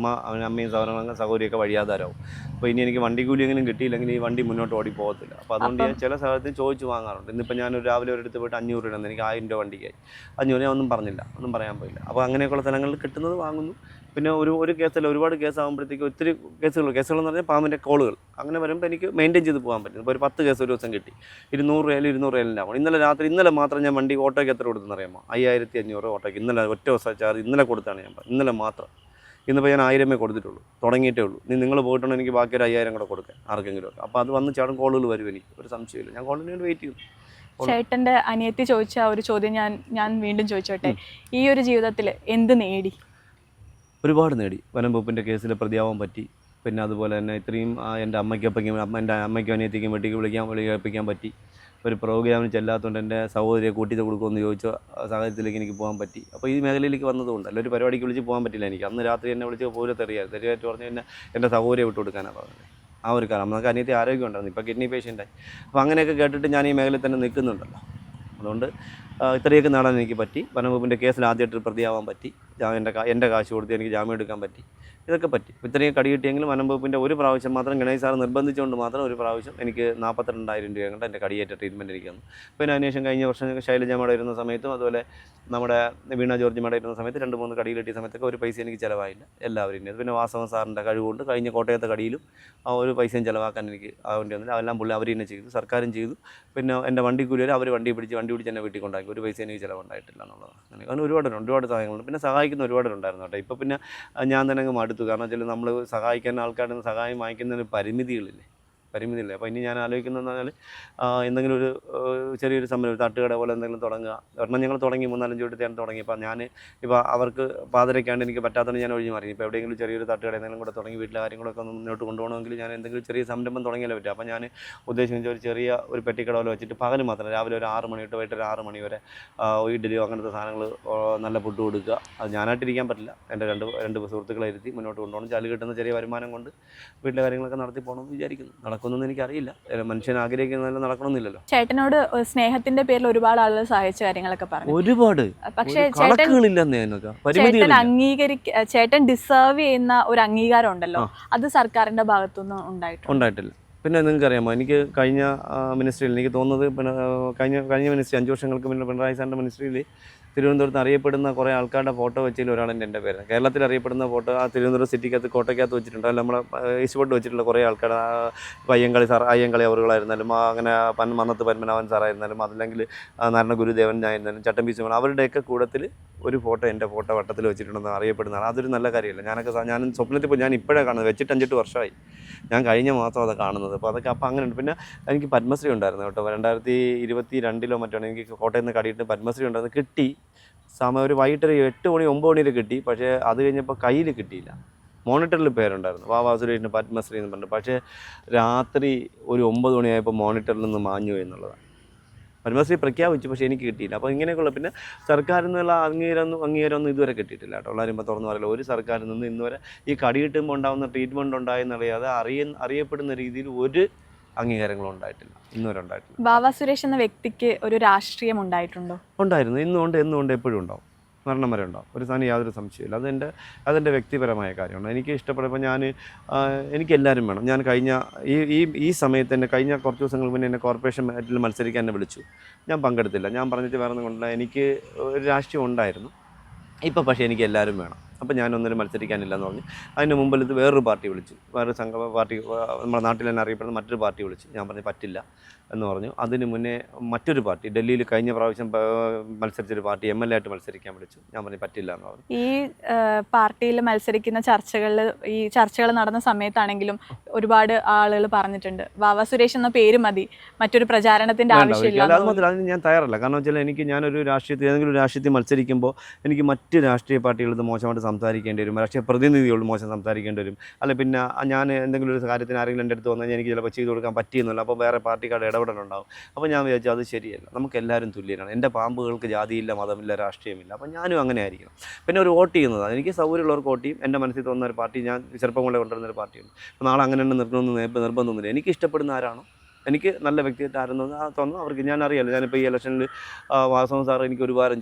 അമ്മയും സഹോദരിയൊക്കെ വഴിയാധാരമാവും. അപ്പോൾ ഇനി എനിക്ക് വണ്ടി കൂലിയെങ്കിലും കിട്ടിയില്ലെങ്കിൽ ഈ വണ്ടി മുന്നോട്ട് പോകത്തില്ല. അപ്പോൾ അതുകൊണ്ട് ഞാൻ ചില സാഹചര്യത്തിൽ ചോദിച്ചു വാങ്ങാറുണ്ട്. ഇന്നിപ്പോൾ ഞാൻ രാവിലെ ഒരിടത്ത് പോയിട്ട് 500 രൂപ എനിക്ക് 1000 രൂപ വണ്ടിക്കായി. 500 ഞാൻ ഒന്നും പറഞ്ഞില്ല, ഒന്നും പറയാൻ പോയില്ല. അപ്പോൾ അങ്ങനെയൊക്കെയുള്ള സ്ഥലങ്ങളിൽ കിട്ടുന്നത് വാങ്ങുന്നു. പിന്നെ ഒരു കേസല്ല, ഒരുപാട് കേസാകുമ്പോഴത്തേക്ക് ഒത്തിരി കേസുകളെന്ന് പറഞ്ഞാൽ പാമ്പിൻ്റെ കോളുകൾ അങ്ങനെ വരുമ്പോൾ എനിക്ക് മെയിൻറ്റെയിൻ ചെയ്ത് പോകാൻ പറ്റും. ഇപ്പോൾ ഒരു 10 കേസ് ഒരു ദിവസം കിട്ടി, 200 രൂപ ആവും. ഇന്നലെ മാത്രം ഞാൻ വണ്ടി ഓട്ടോയ്ക്ക് എത്ര കൊടുത്തെന്ന് അറിയാമോ? 5500 ഓട്ടോയ്ക്ക് ഇന്നലെ ഒറ്റ ദിവസം ചാർജ് ഇന്നലെ കൊടുത്താണ് ഞാൻ പറഞ്ഞത്. ഇന്നലെ മാത്രം. ഇന്നിപ്പോൾ ഞാൻ 1000 കൊടുത്തിട്ടുള്ളൂ, തുടങ്ങിയിട്ടേ ഉള്ളൂ. നിങ്ങൾ പോയിട്ടുണ്ടോ എനിക്ക് ബാക്കി ഒരു 5000 കൂടെ കൊടുക്കാൻ ആർക്കെങ്കിലും ഒക്കെ. അപ്പോൾ അത് വന്ന് ചാടും കോളുകൾ വരും, എനിക്ക് ഒരു സംശയമില്ല. ഞാൻ കോളിന് വേണ്ടി വെയിറ്റ് ചെയ്യും. ചേട്ടൻ്റെ അനിയത്തി ചോദിച്ച ഒരു ചോദ്യം ഞാൻ വീണ്ടും ചോദിച്ചോട്ടെ. ഈ ഒരു ജീവിതത്തിൽ എന്ത് നേടി? ഒരുപാട് നേടി. വനം വകുപ്പിൻ്റെ കേസിൽ പ്രതിയാവാൻ പറ്റി. പിന്നെ അതുപോലെ തന്നെ ഇത്രയും എൻ്റെ അമ്മയ്ക്കും അനിയത്തിക്കും വീട്ടിലേക്ക് വിളിക്കാൻ പറ്റി. ഒരു പ്രോഗ്രാമിന് ചെല്ലാത്തതുകൊണ്ട് എൻ്റെ സഹോദരിയെ കൂട്ടിയിട്ട് കൊടുക്കുമെന്ന് ചോദിച്ച സാഹചര്യത്തിലേക്ക് എനിക്ക് പോകാൻ പറ്റി. അപ്പോൾ ഈ മേഖലയിലേക്ക് വന്നതുകൊണ്ട് അല്ല, ഒരു പരിപാടിക്ക് വിളിച്ച് പോകാൻ പറ്റില്ല എനിക്ക്. അന്ന് രാത്രി എന്നെ വിളിച്ച് തെറിയായിട്ട് പറഞ്ഞു കഴിഞ്ഞാൽ എൻ്റെ സഹോദരിയെ വിട്ട് കൊടുക്കാനാണ് പറഞ്ഞത്. ആ ഒരു കാലം നമുക്ക് അനിയത്തി ആരോഗ്യം ഉണ്ടായിരുന്നു, ഇപ്പോൾ കിഡ്നി പേഷ്യൻ്റായി. അപ്പോൾ അങ്ങനെയൊക്കെ കേട്ടിട്ട് ഞാൻ ഈ മേഖലയിൽ തന്നെ നിൽക്കുന്നുണ്ടല്ലോ. അതുകൊണ്ട് ഇത്രയൊക്കെ നേടാൻ എനിക്ക് പറ്റി. വനം വകുപ്പിൻ്റെ കേസിൽ ആദ്യമായിട്ട് പ്രതിയാവാൻ പറ്റി. എൻ്റെ കാശ് കൊടുത്ത് എനിക്ക് ജാമ്യം എടുക്കാൻ പറ്റി. ഇതൊക്കെ പറ്റി. ഇത്രയും കടി കിട്ടിയെങ്കിലും വനം വകുപ്പിൻ്റെ ഒരു പ്രാവശ്യം മാത്രം ഗണേശ് സാർ നിർബന്ധിച്ചുകൊണ്ട് മാത്രം ഒരു പ്രാവശ്യം എനിക്ക് 42,000 രൂപ കൊണ്ട് എൻ്റെ കടിയേറ്റ ട്രീറ്റ്മെൻറ്റ് ഇരിക്കുന്നു. പിന്നെ അതിനുശേഷം കഴിഞ്ഞ വർഷം ശൈലജ മേഡം ഇരുന്ന സമയത്തും അതുപോലെ നമ്മുടെ വീണ ജോർജ് മേഡം ഇരുന്ന സമയത്ത് 2-3 കടി കിട്ടിയ സമയത്തൊക്കെ ഒരു പൈസ എനിക്ക് ചിലവായില്ല, എല്ലാവരും. പിന്നെ വാസവൻ സാറിൻ്റെ കഴിവുകൊണ്ട് കഴിഞ്ഞ കോട്ടയത്തെ കടിയിലും ആ ഒരു പൈസയും ചിലവാക്കാൻ എനിക്ക് ആവേണ്ടി വന്നില്ല. അതെല്ലാം പുള്ളി അവർ തന്നെ ചെയ്തു, സർക്കാരും ചെയ്തു. പിന്നെ എൻ്റെ വണ്ടിക്കൂലി അവർ വണ്ടി പിടിച്ച് എന്നെ വീട്ടിൽ കൊണ്ടാക്കി. ഒരു പൈസ എനിക്ക് ചിലവുണ്ടായിട്ടില്ല എന്നുള്ളതാണ്. അങ്ങനെ ഒരുപാട് സഹായങ്ങളുണ്ട്. പിന്നെ സഹായിക്കുന്ന ഒരുപാടുണ്ടായിരുന്നു കേട്ടോ. ഇപ്പോൾ പിന്നെ ഞാൻ തന്നെ അങ്ങ് മടുത്തു. കാരണം വെച്ചാൽ നമ്മൾ സഹായിക്കാൻ ആൾക്കാരുടെ നിന്ന് സഹായം വാങ്ങിക്കുന്നതിന് പരിമിതികളില്ലേ. അപ്പോൾ ഇനി ഞാൻ ആലോചിക്കുന്നതെന്ന് പറഞ്ഞാൽ എന്തെങ്കിലും ഒരു ചെറിയൊരു സംരംഭം, ഒരു തട്ടുകട പോലെ എന്തെങ്കിലും തുടങ്ങുക. ഒരെണ്ണം ഞങ്ങൾ തുടങ്ങി 3-4 വീട്ടിൽ തുടങ്ങി. അപ്പോൾ ഞാൻ അവർക്ക് പാതരയ്ക്കാണ്ട് എനിക്ക് പറ്റാത്തതുകൊണ്ട് ഞാൻ ഒഴിഞ്ഞു മാറി. ഇപ്പോൾ എവിടെയെങ്കിലും ചെറിയൊരു തട്ടുകട എന്തെങ്കിലും കൂടെ തുടങ്ങി വീട്ടിലെ കാര്യങ്ങളൊക്കെ ഒന്ന് മുന്നോട്ട് കൊണ്ടുപോകണമെങ്കിൽ ഞാൻ എന്തെങ്കിലും ചെറിയ സംരംഭം തുടങ്ങിയാലേ പറ്റും. അപ്പോൾ ഞാൻ ഉദ്ദേശിച്ച ഒരു ചെറിയ ഒരു പെട്ടിക്കടയിൽ വെച്ചിട്ട് പകൽ മാത്രം രാവിലെ ഒരു 6 മണി തൊട്ട് വൈകിട്ട് ഒരു 6 മണി വരെ ഇഡ്ഡലിയോ അങ്ങനത്തെ സാധനങ്ങൾ നല്ല ഫുഡ് കൊടുക്കുക. അത് ഞാനായിട്ടിരിക്കാൻ പറ്റില്ല, എൻ്റെ രണ്ട് സുഹൃത്തുക്കളെ ഇരുത്തി മുന്നോട്ട് കൊണ്ടുപോകണം. ചാല് കിട്ടുന്ന ചെറിയ വരുമാനം കൊണ്ട് വീട്ടിലെ കാര്യങ്ങളൊക്കെ നടത്തി പോകണമെന്ന് വിചാരിക്കുന്നു. നടക്കുമെന്ന് എനിക്കറിയില്ല, മനുഷ്യൻ ആഗ്രഹിക്കുന്നതെല്ലാം നടക്കണമെന്നില്ലല്ലോ. ചേട്ടനോട് സ്നേഹത്തിന്റെ പേരിൽ ഒരുപാട് ആളുകൾ സഹായിച്ച കാര്യങ്ങളൊക്കെ പറഞ്ഞു, ഒരുപാട്. പക്ഷേ ചേട്ടൻ ഡിസേർവ് ചെയ്യുന്ന ഒരു അംഗീകാരം ഉണ്ടല്ലോ, അത് സർക്കാരിന്റെ ഭാഗത്തുനിന്ന് ഉണ്ടായിട്ടില്ല. പിന്നെ നിങ്ങൾക്ക് അറിയാമോ, എനിക്ക് കഴിഞ്ഞ മിനിസ്ട്രിയിൽ എനിക്ക് തോന്നുന്നത് പിന്നെ കഴിഞ്ഞ മിനിസ്ട്രി 5 വർഷങ്ങൾക്ക് മുന്നേ പിണറായി സാറിൻ്റെ മിനിസ്ട്രിയിൽ തിരുവനന്തപുരത്ത് അറിയപ്പെടുന്ന കുറേ ആൾക്കാരുടെ ഫോട്ടോ വെച്ചതിൽ ഒരാളെൻ്റെ എൻ്റെ പേര്. കേരളത്തിൽ അറിയപ്പെടുന്ന ഫോട്ടോ ആ തിരുവനന്തപുരം സിറ്റിക്കകത്ത് കോട്ടയ്ക്കകത്ത് വെച്ചിട്ടുണ്ട്. അല്ല, നമ്മളെ ഈശ്വട്ട് വെച്ചിട്ടുള്ള കുറേ ആൾക്കാർ, അയ്യങ്കളി അവറുകളായിരുന്നാലും, അങ്ങനെ മന്നത്ത് പത്മനാഭൻ സാറായിരുന്നാലും, അതല്ലെങ്കിൽ നാരായണ ഗുരുദേവൻ ആയിരുന്നാലും, ചട്ടമ്പി സിമൺ, അവരുടെയൊക്കെ കൂട്ടത്തിൽ ഒരു ഫോട്ടോ, എൻ്റെ ഫോട്ടോ വട്ടത്തിൽ വെച്ചിട്ടുണ്ടെന്ന് അറിയപ്പെടുന്നതാണ്. അതൊരു നല്ല കാര്യമല്ല. ഞാൻ സ്വപ്നത്തിൽ പോയി ഞാൻ ഇപ്പോഴാണ് കാണുന്നത്, വെച്ചിട്ട് 5-8 വർഷമായി. ഞാൻ കഴിഞ്ഞ മാസം അത് കാണുന്നത്. അപ്പോൾ അങ്ങനെയുണ്ട്. പിന്നെ എനിക്ക് പത്മശ്രീ ഉണ്ടായിരുന്നു കേട്ടോ. 2022 മറ്റാണ് എനിക്ക് കോട്ടയത്ത് നിന്ന് കടിയിട്ട് പത്മശ്രീ ഉണ്ടായിരുന്നു. കിട്ടി സമയം ഒരു വൈകിട്ട് 8 മണി 9 മണിയിൽ കിട്ടി. പക്ഷേ അത് കഴിഞ്ഞപ്പോൾ കയ്യിൽ കിട്ടിയില്ല. മോണിറ്ററിൽ പേരുണ്ടായിരുന്നു, വാവാ സുരേഷിന് പത്മശ്രീ എന്ന് പറഞ്ഞു. പക്ഷേ രാത്രി ഒരു 9 മണിയായപ്പോൾ മോണിറ്ററിൽ നിന്ന് മാഞ്ഞു എന്നുള്ളതാണ്. പത്മശ്രീ പ്രഖ്യാപിച്ചു, പക്ഷേ എനിക്ക് കിട്ടിയില്ല. അപ്പോൾ ഇങ്ങനെയൊക്കെയുള്ള പിന്നെ സർക്കാരിൽ നിന്നുള്ള അംഗീകാരമൊന്നും ഇതുവരെ കിട്ടിയിട്ടില്ല കേട്ടോ. എല്ലാവരും ഇപ്പോൾ തുറന്നു പറയില്ല, ഒരു സർക്കാരിൽ നിന്ന് ഇന്നുവരെ ഈ കടി കിട്ടുമ്പോൾ ഉണ്ടാകുന്ന ട്രീറ്റ്മെൻറ്റ് ഉണ്ടായെന്നറിയാതെ അറിയപ്പെടുന്ന രീതിയിൽ ഒരു അംഗീകാരങ്ങളും ഉണ്ടായിട്ടില്ല, ഇന്നുവരെ ഉണ്ടായിട്ടില്ല. വാവ സുരേഷ് എന്ന വ്യക്തിക്ക് ഒരു രാഷ്ട്രീയം ഉണ്ടായിട്ടുണ്ടോ? ഉണ്ടായിരുന്നു, ഇന്നുകൊണ്ട് എന്നുകൊണ്ട് എപ്പോഴും ഉണ്ടാവും, മരണം വരെ ഉണ്ടാവും, ഒരു സാധനം യാതൊരു സംശയമില്ല. അതെൻ്റെ വ്യക്തിപരമായ കാര്യമാണ്. എനിക്ക് ഇഷ്ടപ്പെടുമ്പോൾ എനിക്ക് എല്ലാവരും വേണം. ഞാൻ കഴിഞ്ഞ ഈ സമയത്ത് തന്നെ കഴിഞ്ഞ കുറച്ച് ദിവസങ്ങൾക്ക് മുന്നേ എന്നെ കോർപ്പറേഷൻ മാറ്റിൽ മത്സരിക്കാൻ എന്നെ വിളിച്ചു. ഞാൻ പങ്കെടുത്തില്ല. ഞാൻ പറഞ്ഞിട്ട് വേറെ ഒന്നും കൊണ്ടില്ല, എനിക്ക് ഒരു രാഷ്ട്രീയം ഉണ്ടായിരുന്നു. ഇപ്പം പക്ഷേ എനിക്ക് എല്ലാവരും വേണം. അപ്പോൾ ഞാനൊന്നിനും മത്സരിക്കാനില്ല എന്ന് പറഞ്ഞു. അതിന് മുമ്പിൽ ഇത് വേറൊരു പാർട്ടി വിളിച്ചു, വേറൊരു പാർട്ടി, നമ്മുടെ നാട്ടിൽ തന്നെ അറിയപ്പെടുന്ന മറ്റൊരു പാർട്ടി വിളിച്ചു. ഞാൻ പറഞ്ഞു പറ്റില്ല എന്ന് പറഞ്ഞു. അതിന് മുന്നേ മറ്റൊരു പാർട്ടി ഡൽഹിയിൽ കഴിഞ്ഞ പ്രാവശ്യം മത്സരിച്ചൊരു പാർട്ടി MLA ആയിട്ട് മത്സരിക്കാൻ വിളിച്ചു. ഞാൻ പറഞ്ഞു പറ്റില്ല എന്ന് പറഞ്ഞു. ഈ പാർട്ടിയിൽ മത്സരിക്കുന്ന ചർച്ചകൾ നടന്ന സമയത്താണെങ്കിലും ഒരുപാട് ആളുകൾ പറഞ്ഞിട്ടുണ്ട് വാവ സുരേഷ് എന്ന പേര് മതി, മറ്റൊരു പ്രചാരണത്തിന്റെ ആവശ്യമില്ല. അത് മാത്രമല്ല, അതിന് ഞാൻ തയ്യാറല്ല. കാരണം വെച്ചാൽ ഞാനൊരു രാഷ്ട്രീയത്തിൽ ഏതെങ്കിലും ഒരു രാഷ്ട്രീയത്തിൽ മത്സരിക്കുമ്പോൾ എനിക്ക് മറ്റ് രാഷ്ട്രീയ പാർട്ടികളത് മോശമായിട്ട് സംസാരിക്കേണ്ടി വരും, രാഷ്ട്രീയ പ്രതിനിധികളോട് മോശം സംസാരിക്കേണ്ടി വരും. അല്ല പിന്നെ ഞാൻ എന്തെങ്കിലും ഒരു കാര്യത്തിന് ആരെങ്കിലും എൻ്റെ അടുത്ത് വന്നാൽ എനിക്ക് ചിലപ്പോൾ ചെയ്ത് കൊടുക്കാൻ പറ്റിയെന്നില്ല, അപ്പോൾ വേറെ പാർട്ടിക്കാരുടെ ഇടപെടലുണ്ടാവും. അപ്പോൾ ഞാൻ വിചാരിച്ചു അത് ശരിയല്ല, നമുക്ക് എല്ലാവരും തുല്യരാണ്. എൻ്റെ പാമ്പുകൾക്ക് ജാതിയില്ല, മതമില്ല, രാഷ്ട്രീയമില്ല. അപ്പോൾ ഞാനും അങ്ങനെ ആയിരിക്കണം. പിന്നെ ഒരു വോട്ട് ചെയ്യുന്നതാണ്, എനിക്ക് സൗകര്യമുള്ളവർക്ക് വോട്ട് ചെയ്യും. എൻ്റെ മനസ്സിൽ തോന്നുന്ന ഒരു പാർട്ടി, ഞാൻ ചെറുപ്പം കൊണ്ടേ കൊണ്ടുവരുന്ന ഒരു പാർട്ടിയുണ്ട്. അപ്പോൾ നാളെ അങ്ങനെ തന്നെ നിർത്തണമെന്ന് നിർബന്ധമൊന്നുമില്ല. എനിക്ക് ഇഷ്ടപ്പെടുന്ന ആരാണോ, എനിക്ക് നല്ല വ്യക്തിയായിട്ട് ആരെന്ന് തോന്നുന്നു അവർക്ക്. ഞാൻ അറിയാമല്ലോ, ഞാനിപ്പോൾ ഈ ഇലക്ഷനിൽ വാസവൻ സാർ എനിക്ക് ഒരുപാട്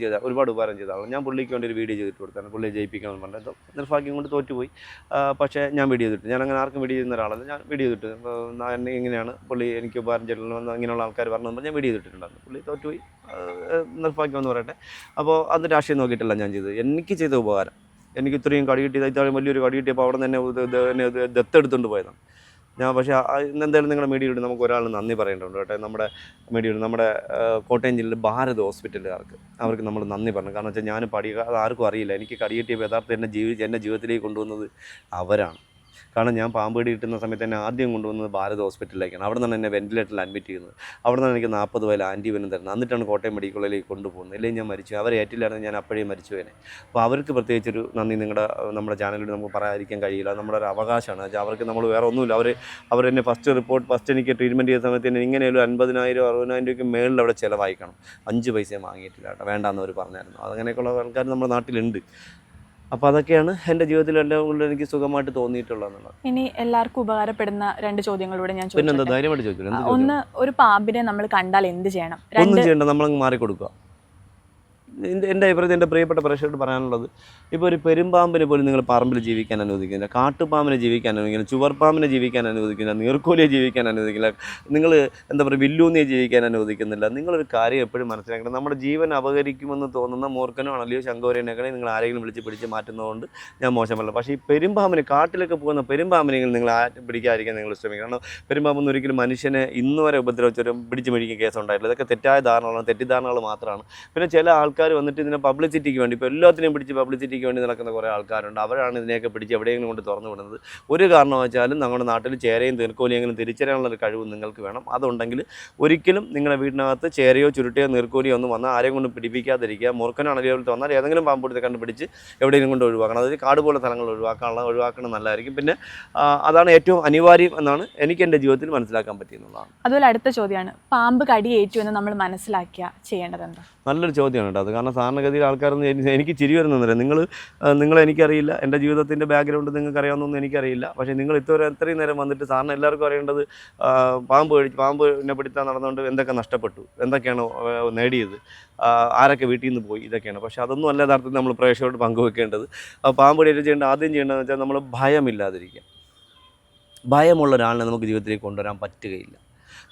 ഉപകാരം ചെയ്ത ആളാണ്. ഞാൻ പുള്ളിക്ക് വേണ്ടി ഒരു വീഡിയോ ചെയ്തിട്ട് കൊടുത്താണ്, പുള്ളിയെ ജയിപ്പിക്കണമെന്ന് പറഞ്ഞത്. നിർഭാഗ്യം കൊണ്ട് തോറ്റുപോയി. പക്ഷേ ഞാൻ വീഡിയോ ചെയ്തിട്ട്, ഞാൻ അങ്ങനെ ആർക്കും വീഡിയോ ചെയ്യുന്ന ഒരാളല്ല. ഞാൻ വീഡിയോ ചെയ്തിട്ട് ഇങ്ങനെയാണ് പുള്ളി എനിക്ക് ഉപകാരം ചെയ്തിട്ടുണ്ടെന്ന് ഇങ്ങനെയുള്ള ആൾക്കാർ പറഞ്ഞതെന്ന് ഞാൻ വീഡിയോ ചെയ്തിട്ടുണ്ടായിരുന്നു. പുള്ളി തോറ്റുപോയി, നിർഭാഗ്യം എന്ന് പറയട്ടെ. അപ്പോൾ അത് രാഷ്ട്രീയം നോക്കിയിട്ടല്ല ഞാൻ ചെയ്തത്. എനിക്ക് ചെയ്ത ഉപകാരം, എനിക്ക് ഇത്രയും കടി കിട്ടിയത്, ഇത്രയും വലിയൊരു കടി കിട്ടിയപ്പോൾ അവിടെ നിന്ന് എന്നെ ദത്തെടുത്തുകൊണ്ട് പോയതാണ് ഞാൻ. പക്ഷേ എന്തായാലും നിങ്ങളുടെ മീഡിയയിലൂടെ നമുക്ക് ഒരാൾ നന്ദി പറയേണ്ടതുണ്ട് കേട്ടോ. നമ്മുടെ മീഡിയയിൽ നമ്മുടെ കോട്ടയം ജില്ലയിൽ ഭാരത് ഹോസ്പിറ്റലുകാർക്ക് അവർക്ക് നമ്മൾ നന്ദി പറഞ്ഞു. കാരണം വെച്ചാൽ ഞാൻ അത് ആർക്കും അറിയില്ല. എനിക്ക് കടി കിട്ടിയപ്പോൾ യഥാർത്ഥം എന്നെ ജീവിതത്തിലേക്ക് കൊണ്ടുവന്നത് അവരാണ്. കാരണം ഞാൻ പാമ്പ് കടി കിട്ടുന്ന സമയത്ത് എന്നെ ആദ്യം കൊണ്ടുവന്നത് ഭാരത് ഹോസ്പിറ്റലിലേക്കാണ്. അവിടെ നിന്നാണ് എന്നെ വെന്റിലേറ്ററിൽ അഡ്മിറ്റ് ചെയ്യുന്നത്. അവിടെ നിന്നാണ് എനിക്ക് 40 വയൽ ആൻറ്റിവെനം തരുന്നത്. എന്നിട്ടാണ് കോട്ടയം മെഡിക്കൽ കോളേജിലേക്ക് കൊണ്ടുപോകുന്നത്. ഇല്ലെങ്കിൽ ഞാൻ മരിച്ചു. അവരെ ഏറ്റില്ലായിരുന്നു, ഞാൻ അപ്പോഴേ മരിച്ചു പോയേനെ. അപ്പോൾ അവർക്ക് പ്രത്യേകിച്ചൊരു നന്ദി നമ്മുടെ ചാനലിൽ നമുക്ക് പറയാതിരിക്കാൻ കഴിയില്ല. നമ്മുടെ ഒരു അവകാശമാണ്. അവർക്ക് നമ്മൾ വേറെ ഒന്നുമില്ല. അവരെന്നെ ഫസ്റ്റ് എനിക്ക് ട്രീറ്റ്മെൻറ്റ് ചെയ്ത സമയത്ത് തന്നെ ഇങ്ങനെയൊരു 50,000 60,000 രൂപയ്ക്ക് മേളിൽ അവിടെ ചിലവായിക്കണം. 5 പൈസയും വാങ്ങിയിട്ടില്ല കേട്ടോ, വേണ്ടാന്ന് അവർ പറഞ്ഞായിരുന്നു. അങ്ങനെയൊക്കെയുള്ള ആൾക്കാർ നമ്മുടെ നാട്ടിലുണ്ട്. അപ്പോൾ അതൊക്കെയാണ് എൻ്റെ ജീവിതത്തിൽ എല്ലാം കൊണ്ട് എനിക്ക് സുഖമായിട്ട് തോന്നിയിട്ടുള്ളതെന്നുള്ളത്. ഇനി എല്ലാവർക്കും ഉപകാരപ്പെടുന്ന 2 ചോദ്യങ്ങളൂടെ ഞാൻ ചോദിച്ചു. പിന്നെന്താ, ധൈര്യമായിട്ട് ചോദിച്ചു. ഒന്ന്, ഒരു പാമ്പിനെ നമ്മൾ കണ്ടാൽ എന്ത് ചെയ്യണം? ഒന്നും ചെയ്യണ്ട, നമ്മളങ്ങ് മാറിക്കൊടുക്കുക. എൻ്റെ അഭിപ്രായത്തിൽ എൻ്റെ പ്രിയപ്പെട്ട പ്രേക്ഷകരോട് പറയാനുള്ളത്, ഇപ്പോൾ ഒരു പെരുമ്പാമ്പിനെ പോലും നിങ്ങൾ പറമ്പിൽ ജീവിക്കാൻ അനുവദിക്കുന്നില്ല, കാട്ടുപാമ്പിനെ ജീവിക്കാൻ അനുവദിക്കില്ല, ചുവർപ്പാമ്പിനെ ജീവിക്കാൻ അനുവദിക്കില്ല, നീർക്കോലിയെ ജീവിക്കാൻ അനുവദിക്കില്ല, നിങ്ങൾ എന്താ പറയുക വില്ലൂന്നിയെ ജീവിക്കാൻ അനുവദിക്കുന്നില്ല. നിങ്ങളൊരു കാര്യം എപ്പോഴും മനസ്സിലാക്കണം, നമ്മുടെ ജീവൻ അപകരിക്കുമെന്ന് തോന്നുന്ന മൂർഖനോ അണലിയോ ശങ്കോരനൊക്കെ നിങ്ങൾ ആരെങ്കിലും പിടിച്ച് മാറ്റുന്നതുകൊണ്ട് ഞാൻ മോശമല്ല. പക്ഷേ ഈ പെരുമ്പാമ്പിനെ, കാട്ടിലൊക്കെ പോകുന്ന പെരുമ്പാമ്പിനെങ്കിലും നിങ്ങൾ പിടിക്കാതിരിക്കാൻ നിങ്ങൾ ശ്രമിക്കണം. കാരണം പെരുമ്പാമ്പൊന്നും ഒരിക്കലും മനുഷ്യനെ ഇന്ന് വരെ ഉപദ്രവിച്ചൊരു പിടിച്ച് മേടിക്കുന്ന കേസുണ്ടായിട്ടില്ല. ഇതൊക്കെ തെറ്റായ ധാരണകളാണ്, തെറ്റിദ്ധാരണകൾ മാത്രമാണ്. പിന്നെ ചില ആൾക്കാർ വന്നിട്ട് ഇതിനെ പബ്ലിസിറ്റിക്ക് വേണ്ടി, ഇപ്പോൾ എല്ലാത്തിനെയും പിടിച്ച് പബ്ലിസിറ്റിക്ക് വേണ്ടി നടക്കുന്ന കുറേ ആൾക്കാരുണ്ട്. അവരാണ് ഇതിനെയൊക്കെ പിടിച്ച് എവിടെയെങ്കിലും കൊണ്ട് തുറന്നു വിടുന്നത്. ഒരു കാരണവശാലും നമ്മുടെ നാട്ടിൽ ചേരയും നീർക്കോലിയെങ്കിലും തിരിച്ചറിയാനുള്ളൊരു കഴിവ് നിങ്ങൾക്ക് വേണം. അതുണ്ടെങ്കിൽ ഒരിക്കലും നിങ്ങളുടെ വീടിനകത്ത് ചേരയോ ചുരുട്ടിയോ നീർക്കോലിയോ ഒന്നും വന്നാൽ ആരെയും കൊണ്ട് പിടിപ്പിക്കാതിരിക്കുക. മൂർഖനാണെങ്കിൽ വന്നാൽ ഏതെങ്കിലും പാമ്പെടുത്ത് കണ്ടുപിടിച്ച് എവിടെയെങ്കിലും കൊണ്ട് ഒഴിവാക്കണം. അതായത് കാട് പോലെ സ്ഥലങ്ങൾ ഒഴിവാക്കണം നല്ലതായിരിക്കും. പിന്നെ അതാണ് ഏറ്റവും അനിവാര്യം എന്നാണ് എനിക്ക് എൻ്റെ ജീവിതത്തിൽ മനസ്സിലാക്കാൻ പറ്റിയെന്നുള്ളതാണ്. അതുപോലെ അടുത്ത ചോദ്യമാണ്, പാമ്പ് കടിയേറ്റു എന്ന് നമ്മൾ മനസ്സിലാക്കിയാൽ ചെയ്യേണ്ടത് എന്താ? നല്ലൊരു ചോദ്യമാണ് കേട്ടോ അത്. കാരണം സാധാരണഗതിയിൽ ആൾക്കാരൊന്നും എനിക്ക് ചിരി വരുന്നില്ല. നിങ്ങൾ എനിക്കറിയില്ല, എൻ്റെ ജീവിതത്തിൻ്റെ ബാക്ക്ഗ്രൗണ്ട് നിങ്ങൾക്ക് അറിയാവുന്നൊന്നും എനിക്കറിയില്ല. പക്ഷേ നിങ്ങൾ ഇത്രയും നേരം വന്നിട്ട് സാറിന് എല്ലാവർക്കും അറിയേണ്ടത് പാമ്പിനെ പിടിത്താൻ നടന്നുകൊണ്ട് എന്തൊക്കെ നഷ്ടപ്പെട്ടു, എന്തൊക്കെയാണ് നേടിയത്, ആരൊക്കെ വീട്ടിൽ നിന്ന് പോയി, ഇതൊക്കെയാണ്. പക്ഷേ അതൊന്നും അല്ല യഥാർത്ഥത്തിൽ നമ്മൾ പ്രേക്ഷകരോട് പങ്കുവെക്കേണ്ടത്. പാമ്പ് കടിയേറ്റ് ആദ്യം ചെയ്യേണ്ടതെന്ന് വെച്ചാൽ നമ്മൾ ഭയമില്ലാതിരിക്കുക. ഭയമുള്ള ഒരാളിനെ നമുക്ക് ജീവിതത്തിലേക്ക് കൊണ്ടുവരാൻ പറ്റുകയില്ല.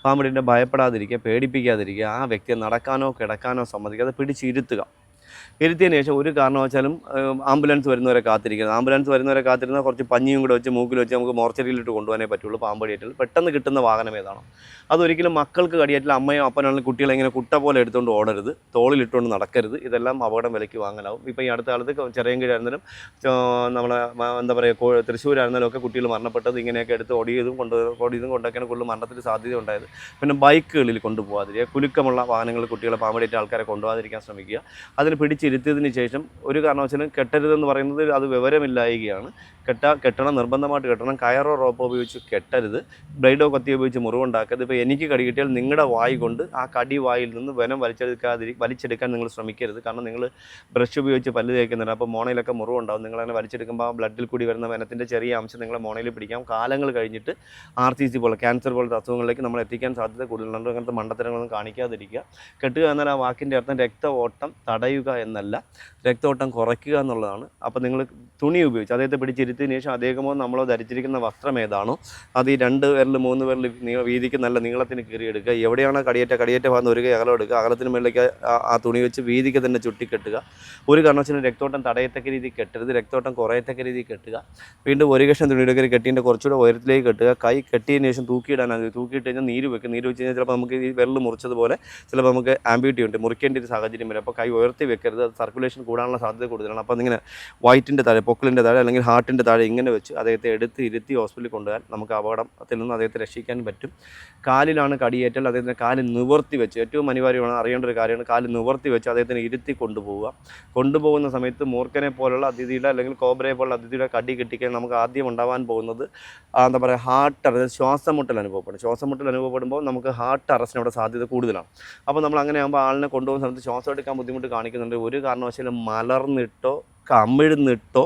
പാമ്പിനെ ഭയപ്പെടാതിരിക്കുക, പേടിപ്പിക്കാതിരിക്കുക. ആ വ്യക്തിയെ നടക്കാനോ കിടക്കാനോ സമ്മതിക്കാതെ പിടിച്ചിരുത്തുക. ഇരുത്തിയതിന് ശേഷം ഒരു കാരണവശാലും ആംബുലൻസ് വരുന്നവരെ കാത്തിരിക്കുന്നത്. ആംബുലൻസ് വരുന്നവരെ കാത്തിരുന്നാൽ കുറച്ച് പഞ്ഞിയും കൂടെ വെച്ച് മൂക്കിൽ വെച്ച് നമുക്ക് മോർച്ചറിയിലിട്ട് കൊണ്ടുപോകാനേ പറ്റുള്ളൂ. പാമ്പ് കടിയേറ്റാൽ പെട്ടെന്ന് കിട്ടുന്ന വാഹനം ഏതാണോ അതൊരിക്കലും മക്കൾക്ക് കടിയേറ്റില്ല. അമ്മയോ അപ്പനാണെങ്കിലും കുട്ടികളെ ഇങ്ങനെ കുട്ട പോലെ എടുത്തുകൊണ്ട് ഓടരുത്, തോളിലിട്ടുകൊണ്ട് നടക്കരുത്. ഇതെല്ലാം അപകടം വിലയ്ക്ക് വാങ്ങലാവും. ഇപ്പോൾ ഈ അടുത്ത കാലത്ത് ചെറിയൻകീഴായിരുന്നാലും നമ്മളെ എന്താ പറയുക തൃശ്ശൂരായിരുന്നാലും ഒക്കെ കുട്ടികൾ മരണപ്പെട്ടത് ഇങ്ങനെയൊക്കെ എടുത്ത് ഓടിയതും കൊണ്ടൊക്കെയാണ് കൂടുതൽ മരണത്തിന് സാധ്യത ഉണ്ടായത്. പിന്നെ ബൈക്കുകളിൽ കൊണ്ടുപോകാതിരിക്കുക, കുലുക്കമുള്ള വാഹനങ്ങളിൽ കുട്ടികളെ പാമ്പ് കടിയേറ്റ ആൾക്കാരെ കൊണ്ടുപോകാതിരിക്കാൻ ശ്രമിക്കുക. അതിന് പിടിച്ചിരുത്തിയതിന് ശേഷം ഒരു കാരണവശാലും കെട്ടരുതെന്ന് പറയുന്നത് അത് വിവരമില്ലായികയാണ്. കെട്ടണം, നിർബന്ധമായിട്ട് കെട്ടണം. കയറോ റോപ്പോ ഉപയോഗിച്ച് കെട്ടരുത്. ബ്ലേഡോ കത്തിയോ ഉപയോഗിച്ച് മുറിവുണ്ടാക്കരുത്. ഇപ്പോൾ എനിക്ക് കടി കിട്ടിയാൽ നിങ്ങളുടെ വായ് കൊണ്ട് ആ കടി വായിൽ നിന്ന് വെനം വലിച്ചെടുക്കാൻ നിങ്ങൾ ശ്രമിക്കരുത്. കാരണം നിങ്ങൾ ബ്രഷ് ഉപയോഗിച്ച് പല്ല് തേക്കുന്നുണ്ട്, അപ്പോൾ മോണയിലൊക്കെ മുറിവുണ്ടാവും. നിങ്ങളങ്ങനെ വലിച്ചെടുക്കുമ്പോൾ ആ ബ്ലഡിൽ കൂടി വരുന്ന വെനത്തിൻ്റെ ചെറിയ അംശം നിങ്ങളെ മോണയിൽ പിടിക്കാം. കാലങ്ങൾ കഴിഞ്ഞിട്ട് RCC പോലെ ക്യാൻസർ പോലത്തെ അസുഖങ്ങളിലേക്ക് നമ്മൾ എത്തിക്കാൻ സാധ്യത കൂടുതലുണ്ട്. അങ്ങനത്തെ മണ്ടത്തരങ്ങളൊന്നും കാണിക്കാതിരിക്കുക. കെട്ടുക എന്നാൽ ആ വാക്കിൻ്റെ അർത്ഥം രക്തഓട്ടം തടയുക എന്നല്ല, രക്തഓട്ടം കുറയ്ക്കുക എന്നുള്ളതാണ്. അപ്പോൾ നിങ്ങൾ തുണി ഉപയോഗിച്ച് അദ്ദേഹത്തെ പിടിച്ചിരുത്തിയതിന് ശേഷം അദ്ദേഹമോ നമ്മളോ ധരിച്ചിരിക്കുന്ന വസ്ത്രം ഏതാണോ അത് ഈ 2 വിരൽ 3 വിരൽ വീതിക്ക് നല്ല നീളത്തിന് കീറിയെടുക്കുക. എവിടെയാണോ കടിയേറ്റ ഭാഗം ഒരു കൈ അകലം എടുക്കുക, അകലത്തിന് മുകളിലേക്ക് ആ തുണി വെച്ച് വീതിക്ക് തന്നെ ചുട്ടിക്കെട്ടുക. ഒരു കാരണവശാലും രക്തോട്ടം തടയത്തക്ക രീതിയിൽ കെട്ടരുത്, രക്തോട്ടം കുറയത്തക്ക രീതിയിൽ കെട്ടുക. വീണ്ടും ഒരു കഷ്ണം തുണിയുടെ കെട്ടിൻ്റെ കുറച്ചുകൂടെ ഉയരത്തിലേക്ക് കെട്ടുക. കൈ കെട്ടിയതിന് ശേഷം തൂക്കിയിടാനാണ്. തൂക്കിയിട്ട് കഴിഞ്ഞാൽ നീര് വെക്കും. നീര് വെച്ച് കഴിഞ്ഞാൽ ചിലപ്പോൾ നമുക്ക് ഈ വിരൽ മുറിച്ചതുപോലെ ചിലപ്പോൾ നമുക്ക് ആംബ്യൂട്ടി ഉണ്ട്, മുറിക്കേണ്ട ഒരു സാഹചര്യം വരും. അപ്പോൾ കൈ ഉയർത്തി വെക്കരുത്, അത് സർക്കുലേഷൻ കൂടാനുള്ള സാധ്യത കൂടുതലാണ്. അപ്പോൾ അതിങ്ങനെ വയറ്റിൻ്റെ താഴെ, പൊക്കിളിൻ്റെ താഴെ അല്ലെങ്കിൽ ഹാർട്ടിൻ്റെ താഴെ ഇങ്ങനെ വെച്ച് അദ്ദേഹത്തെ എടുത്ത് ഇരുത്തി ഹോസ്പിറ്റലിൽ കൊണ്ടുപോയാൽ നമുക്ക് അപകടത്തിൽ നിന്ന് അദ്ദേഹത്തെ രക്ഷിക്കാൻ പറ്റും. കാലിലാണ് കടിയേറ്റാൽ അദ്ദേഹത്തിൻ്റെ കാല് നിവർത്തി വെച്ച്, ഏറ്റവും അനിവാര്യമാണ് അറിയേണ്ട ഒരു കാര്യമാണ്, കാല് നിവർത്തി വെച്ച് അദ്ദേഹത്തിനെ ഇരുത്തി കൊണ്ടുപോകുന്ന സമയത്ത് മൂർഖനെ പോലുള്ള അതിഥിയുടെ അല്ലെങ്കിൽ കോബ്രയെ പോലുള്ള അതിഥിയുടെ കടി കിട്ടിക്കാൻ നമുക്ക് ആദ്യം ഉണ്ടാവാൻ പോകുന്നത് എന്താ പറയുക, ഹാർട്ട് അറസ്റ്റ്, ശ്വാസമുട്ടൽ അനുഭവപ്പെടുമ്പോൾ നമുക്ക് ഹാർട്ട് അറസ്റ്റിന് അവിടെ സാധ്യത കൂടുതലാണ്. അപ്പോൾ നമ്മൾ അങ്ങനെ ആകുമ്പോൾ ആളിനെ കൊണ്ടുപോകുന്ന സമയത്ത് ശ്വാസം എടുക്കാൻ ബുദ്ധിമുട്ട് കാണിക്കുന്നുണ്ട്. ഒരു കാരണവശാലും മലർന്നിട്ടോ കമിഴ്ന്നിട്ടോ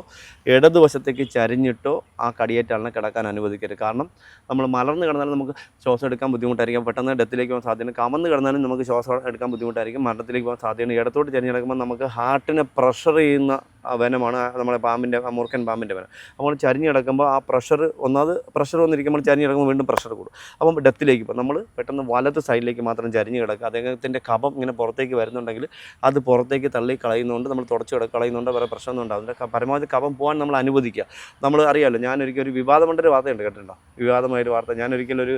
ഇടതുവശത്തേക്ക് ചരിഞ്ഞിട്ടോ ആ കടിയേറ്റാളിനെ കിടക്കാൻ അനുവദിക്കരുത്. കാരണം നമ്മൾ മലർന്ന് കിടന്നാലും നമുക്ക് ശ്വാസം എടുക്കാൻ ബുദ്ധിമുട്ടായിരിക്കും, പെട്ടെന്ന് ഡെത്തിലേക്ക് പോകാൻ സാധ്യത. കമന്ന് കിടന്നാലും നമുക്ക് ശ്വാസം എടുക്കാൻ ബുദ്ധിമുട്ടായിരിക്കും, മരണത്തിലേക്ക് പോകാൻ സാധ്യതയാണ്. ഇടത്തോട്ട് ചരിഞ്ഞ് കിടക്കുമ്പോൾ നമുക്ക് ഹാർട്ടിനെ പ്രഷർ ചെയ്യുന്ന വനമാണ് നമ്മുടെ പാമ്പിൻ്റെ, മൂർഖൻ പാമ്പിൻ്റെ വനം. അപ്പോൾ ചരിഞ്ഞ് കിടക്കുമ്പോൾ ആ പ്രഷർ വന്നിരിക്കുമ്പോൾ ചരിഞ്ഞ് കിടക്കുമ്പോൾ വീണ്ടും പ്രഷർ കൂടും. അപ്പം ഡെത്തിലേക്ക് പോകും. നമ്മൾ പെട്ടെന്ന് വലത്ത് സൈഡിലേക്ക് മാത്രം ചരിഞ്ഞ് കിടക്കുക. അദ്ദേഹത്തിൻ്റെ കഫം ഇങ്ങനെ പുറത്തേക്ക് വരുന്നുണ്ടെങ്കിൽ അത് പുറത്തേക്ക് തള്ളി കളയുന്നതുകൊണ്ട്, നമ്മൾ തുടച്ച് കളയുന്നതുകൊണ്ട് വേറെ പ്രശ്നമൊന്നും ഉണ്ടാകുന്നില്ല. പരമാവധി കഫം പോകാൻ നമ്മൾ അനുവദിക്കുക. നമ്മൾ അറിയാമല്ലോ, ഞാനൊരിക്കൽ ഒരു വിവാദമുണ്ടൊരു വാർത്തയുണ്ട്, കേട്ടിട്ടുണ്ടോ? വിവാദമായൊരു വാർത്ത. ഞാനൊരിക്കലും ഒരു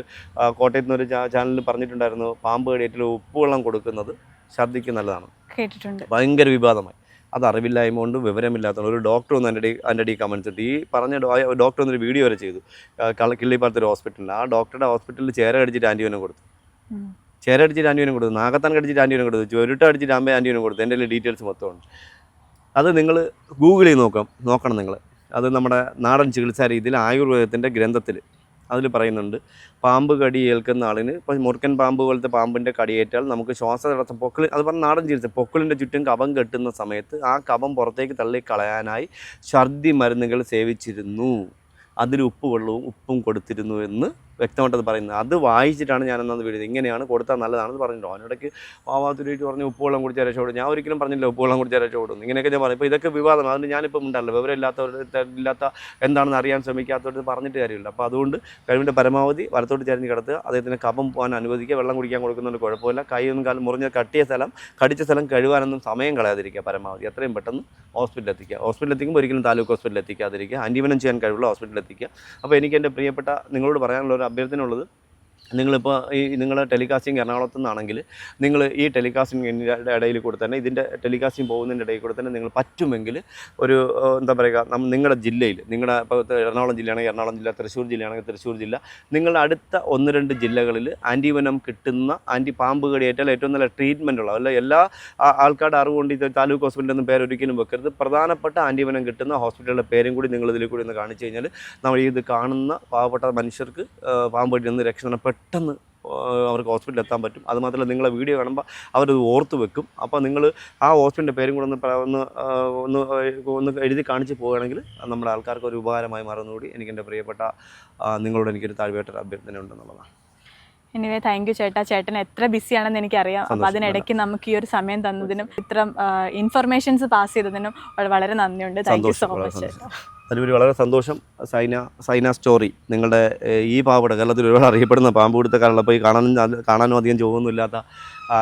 കോട്ടയത്ത് നിന്ന് ഒരു ചാനലിൽ പറഞ്ഞിട്ടുണ്ടായിരുന്നു, പാമ്പ് കടിയേറ്റിൽ ഉപ്പുവെള്ളം കൊടുക്കുന്നത് ഛർദ്ദിക്ക് നല്ലതാണ്. കേട്ടിട്ടുണ്ട്. ഭയങ്കര വിവാദമായി. അത് അറിവില്ലായ്മ കൊണ്ട്, വിവരമില്ലാത്തതുകൊണ്ട്. ഒരു ഡോക്ടർ ഒന്ന് എൻ്റെ ഈ കമൻസ് ഇട്ട്, ഈ പറഞ്ഞ ഡോക്ടർ ഒന്നൊരു വീഡിയോ വരെ ചെയ്തു കിള്ളിപ്പാലത്തൊരു ഹോസ്പിറ്റലിൽ. ആ ഡോക്ടറുടെ ഹോസ്പിറ്റലിൽ ചേര കടിച്ചിട്ട് ആൻറ്റിബയോട്ടിക് കൊടുത്തു, നാഗത്താൻ കടിച്ചിട്ട് ആൻറ്റിബയോട്ടിക് കൊടുത്തു, ചുരുട്ട അടിച്ചിട്ട് ആൻറ്റിബയോട്ടിക് കൊടുത്തു. എൻ്റെ ഡീറ്റെയിൽസ് മൊത്തമുണ്ട്. അത് നിങ്ങൾ ഗൂഗിൾ ചെയ്ത് നോക്കണം നിങ്ങൾ. അത് നമ്മുടെ നാടൻ ചികിത്സാ രീതിയിൽ ആയുർവേദത്തിൻ്റെ ഗ്രന്ഥത്തിൽ അതിൽ പറയുന്നുണ്ട്, പാമ്പ് കടി ഏൽക്കുന്ന ആളിന്, ഇപ്പോൾ മുറുക്കൻ പാമ്പ് പോലത്തെ പാമ്പിൻ്റെ കടിയേറ്റാൽ നമുക്ക് ശ്വാസതടസ്സം, അത് പറഞ്ഞ നാടൻ ചികിത്സ, പൊക്കിളിൻ്റെ ചുറ്റും കഫം കെട്ടുന്ന സമയത്ത് ആ കഫം പുറത്തേക്ക് തള്ളിക്കളയാനായി ഛർദി മരുന്നുകൾ സേവിച്ചിരുന്നു, അതിൽ ഉപ്പും കൊടുത്തിരുന്നു എന്ന് വ്യക്തമായിട്ടത് പറയുന്നത്. അത് വായിച്ചിട്ടാണ് ഞാനെന്നത് വീഡിയോ ഇങ്ങനെയാണ് കൊടുത്താൽ നല്ലതാണെന്ന് പറഞ്ഞിട്ടോ. അതിനിടയ്ക്ക് വാവാത്തുരേറ്റ് പറഞ്ഞ് ഉപ്പുവെള്ളം കുടിച്ചാൽ രക്ഷപ്പെടും. ഞാൻ ഒരിക്കലും പറഞ്ഞില്ല ഉപ്പുവെള്ളം കുടിച്ചാൽ രക്ഷപ്പെടും. ഇങ്ങനെയൊക്കെ ഞാൻ പറഞ്ഞു. ഇപ്പോൾ ഇതൊക്കെ വിവാദമാണ്. അതുകൊണ്ട് ഞാനിപ്പോൾ ഉണ്ടല്ലോ, വിവരമില്ലാത്ത എന്താണെന്ന് അറിയാൻ ശ്രമിക്കാത്തവർക്ക് പറഞ്ഞിട്ട് കാര്യമില്ല. അപ്പോൾ അതുകൊണ്ട് കഴിവിൻ്റെ പരമാവധി വലത്തോട്ട് ചരിഞ്ഞ് കിടത്തുക, അദ്ദേഹത്തിന് കഫം പോകാൻ അനുവദിക്കുക, വെള്ളം കുടിക്കാൻ കൊടുക്കുന്നതുകൊണ്ട് കുഴപ്പമില്ല. കൈയൊന്നും കാലം മുറിഞ്ഞ കടിച്ച സ്ഥലം കഴുകാനൊന്നും സമയം കളയാതിരിക്കുക. പരമാവധി എത്രയും പെട്ടെന്ന് ഹോസ്പിറ്റലിൽ എത്തിക്കുമ്പോൾ ഒരിക്കലും താലൂക്ക് ഹോസ്പിറ്റലിൽ എത്തിക്കാതിരിക്കുക. ആൻറ്റിവനം ചെയ്യാൻ കഴിവുള്ള ഹോസ്പിറ്റലിൽ എത്തിക്കുക. അപ്പോൾ എനിക്ക് എൻ്റെ പ്രിയപ്പെട്ട നിങ്ങളോട് പറയാനുള്ള ഒരു അഭ്യർത്ഥനയുള്ളത്, നിങ്ങളിപ്പോൾ നിങ്ങളുടെ ടെലികാസ്റ്റിംഗ് എറണാകുളത്തു നിന്നാണെങ്കിൽ നിങ്ങൾ ഈ ടെലികാസ്റ്റിംഗിൻ്റെ ഇടയിൽ കൂടെ തന്നെ, ഇതിൻ്റെ ടെലികാസ്റ്റിംഗ് പോകുന്നതിൻ്റെ ഇടയിൽ കൂടെ തന്നെ നിങ്ങൾ പറ്റുമെങ്കിൽ ഒരു എന്താ പറയുക, നിങ്ങളുടെ ജില്ലയിൽ, നിങ്ങളുടെ ഇപ്പോൾ എറണാകുളം ജില്ലയാണെങ്കിൽ എറണാകുളം ജില്ല, തൃശ്ശൂർ ജില്ലയാണെങ്കിൽ തൃശ്ശൂർ ജില്ല, നിങ്ങളുടെ അടുത്ത 1-2 ജില്ലകളിൽ ആൻറ്റിവനം കിട്ടുന്ന, പാമ്പ് കടിയേറ്റാൽ ഏറ്റവും നല്ല ട്രീറ്റ്മെൻ്റ് ഉള്ള, അല്ല എല്ലാ ആൾക്കാരുടെ അറിവുകൊണ്ട് ഇത് താലൂക്ക് ഹോസ്പിറ്റലൊന്നും പേരൊരിക്കലും വെക്കരുത്. പ്രധാനപ്പെട്ട ആൻറ്റിവനം കിട്ടുന്ന ഹോസ്പിറ്റലുകളുടെ പേരും കൂടി നിങ്ങൾ ഇതിൽ കൂടി ഒന്ന് കാണിച്ചു കഴിഞ്ഞാൽ നമ്മൾ ഇത് കാണുന്ന പാവപ്പെട്ട മനുഷ്യർക്ക് പാമ്പ് കടിയിൽ നിന്ന് രക്ഷണം പെട്ടെന്ന് അവർക്ക് ഹോസ്പിറ്റലിൽ എത്താൻ പറ്റും. അതുമാത്രമല്ല, നിങ്ങളെ വീഡിയോ കാണുമ്പോൾ അവരത് ഓർത്ത് വെക്കും. അപ്പോൾ നിങ്ങൾ ആ ഹോസ്പിറ്റലിൻ്റെ പേരും കൂടെ ഒന്ന് എഴുതി കാണിച്ച് പോവുകയാണെങ്കിൽ നമ്മുടെ ആൾക്കാർക്ക് ഒരു ഉപകാരമായി മാറുന്നതുകൂടി എനിക്കെൻ്റെ പ്രിയപ്പെട്ട നിങ്ങളോട് എനിക്കൊരു താഴ്വേട്ടൊരു അഭ്യർത്ഥന ഉണ്ടെന്നുള്ളതാണ്. എനിവേ താങ്ക് യു ചേട്ടാ. ചേട്ടൻ എത്ര ബിസിയാണെന്ന് എനിക്കറിയാം. അപ്പോൾ അതിനിടയ്ക്ക് നമുക്ക് ഈ ഒരു സമയം തന്നതിനും ഇത്ര ഇൻഫർമേഷൻസ് പാസ് ചെയ്തതിനും വളരെ നന്ദിയുണ്ട്. Thank you so much. അതിലുപരി വളരെ സന്തോഷം. സൈന സ്റ്റോറി, നിങ്ങളുടെ ഈ പാവപ്പെട്ട കേരളത്തിൽ ഒരുപാട് അറിയപ്പെടുന്ന പാമ്പ് പിടുത്തക്കാരുള്ള, ഇപ്പോൾ ഈ കാണാനും അധികം ചോവൊന്നുമില്ലാത്ത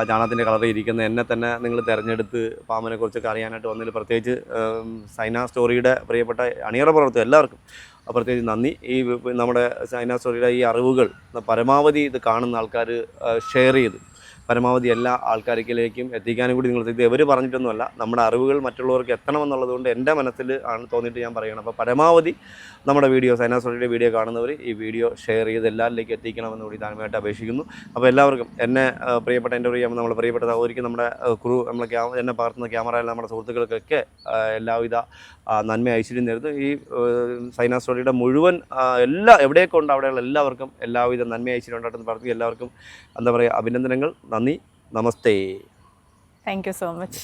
ചാണകത്തിൻ്റെ കളറിൽ ഇരിക്കുന്ന എന്നെ തന്നെ നിങ്ങൾ തിരഞ്ഞെടുത്ത് പാമ്പിനെക്കുറിച്ചൊക്കെ അറിയാനായിട്ട് വന്നതിൽ പ്രത്യേകിച്ച് സൈന സ്റ്റോറിയുടെ പ്രിയപ്പെട്ട അണിയറ പ്രവർത്തകർ എല്ലാവർക്കും പ്രത്യേകിച്ച് നന്ദി. ഈ നമ്മുടെ സൈന സ്റ്റോറിയുടെ ഈ അറിവുകൾ പരമാവധി ഇത് കാണുന്ന ആൾക്കാർ ഷെയർ ചെയ്ത് പരമാവധി എല്ലാ ആൾക്കാരിലേക്കും എത്തിക്കാനും കൂടി നിങ്ങൾ ഇത് എവർ പറഞ്ഞിട്ടൊന്നുമല്ല, നമ്മുടെ അറിവുകൾ മറ്റുള്ളവർക്ക് എത്തണമെന്നുള്ളത് കൊണ്ട് എൻ്റെ മനസ്സിൽ ആണ് തോന്നിയിട്ട് ഞാൻ പറയുകയാണ്. അപ്പോൾ പരമാവധി നമ്മുടെ വീഡിയോ സൈനാസോളിയുടെ വീഡിയോ കാണുന്നവർ ഈ വീഡിയോ ഷെയർ ചെയ്ത് എല്ലാവരിലേക്കും എത്തിക്കണമെന്ന് കൂടി താഴ്മയായിട്ട് അപേക്ഷിക്കുന്നു. അപ്പോൾ എല്ലാവർക്കും എന്നെ പ്രിയപ്പെട്ട എൻ്റെ നമ്മുടെ പ്രിയപ്പെട്ട സഹോദരിക്ക് നമ്മുടെ ക്രൂ നമ്മളെ എന്നെ പകർത്തുന്ന ക്യാമറയിൽ നമ്മുടെ സുഹൃത്തുക്കൾക്കൊക്കെ എല്ലാവിധ നന്മ ഐശ്വര്യം നേരുന്നു. ഈ സൈനാസോളിയുടെ മുഴുവൻ എവിടെയൊക്കെ ഉണ്ട് അവിടെയുള്ള എല്ലാവർക്കും എല്ലാവിധ നന്മ ഐശ്വര്യം ഉണ്ടാകുമെന്ന് പറഞ്ഞു. എല്ലാവർക്കും എന്താ പറയുക, അഭിനന്ദനങ്ങൾ, നന്ദി, നമസ്തേ. Thank you so much.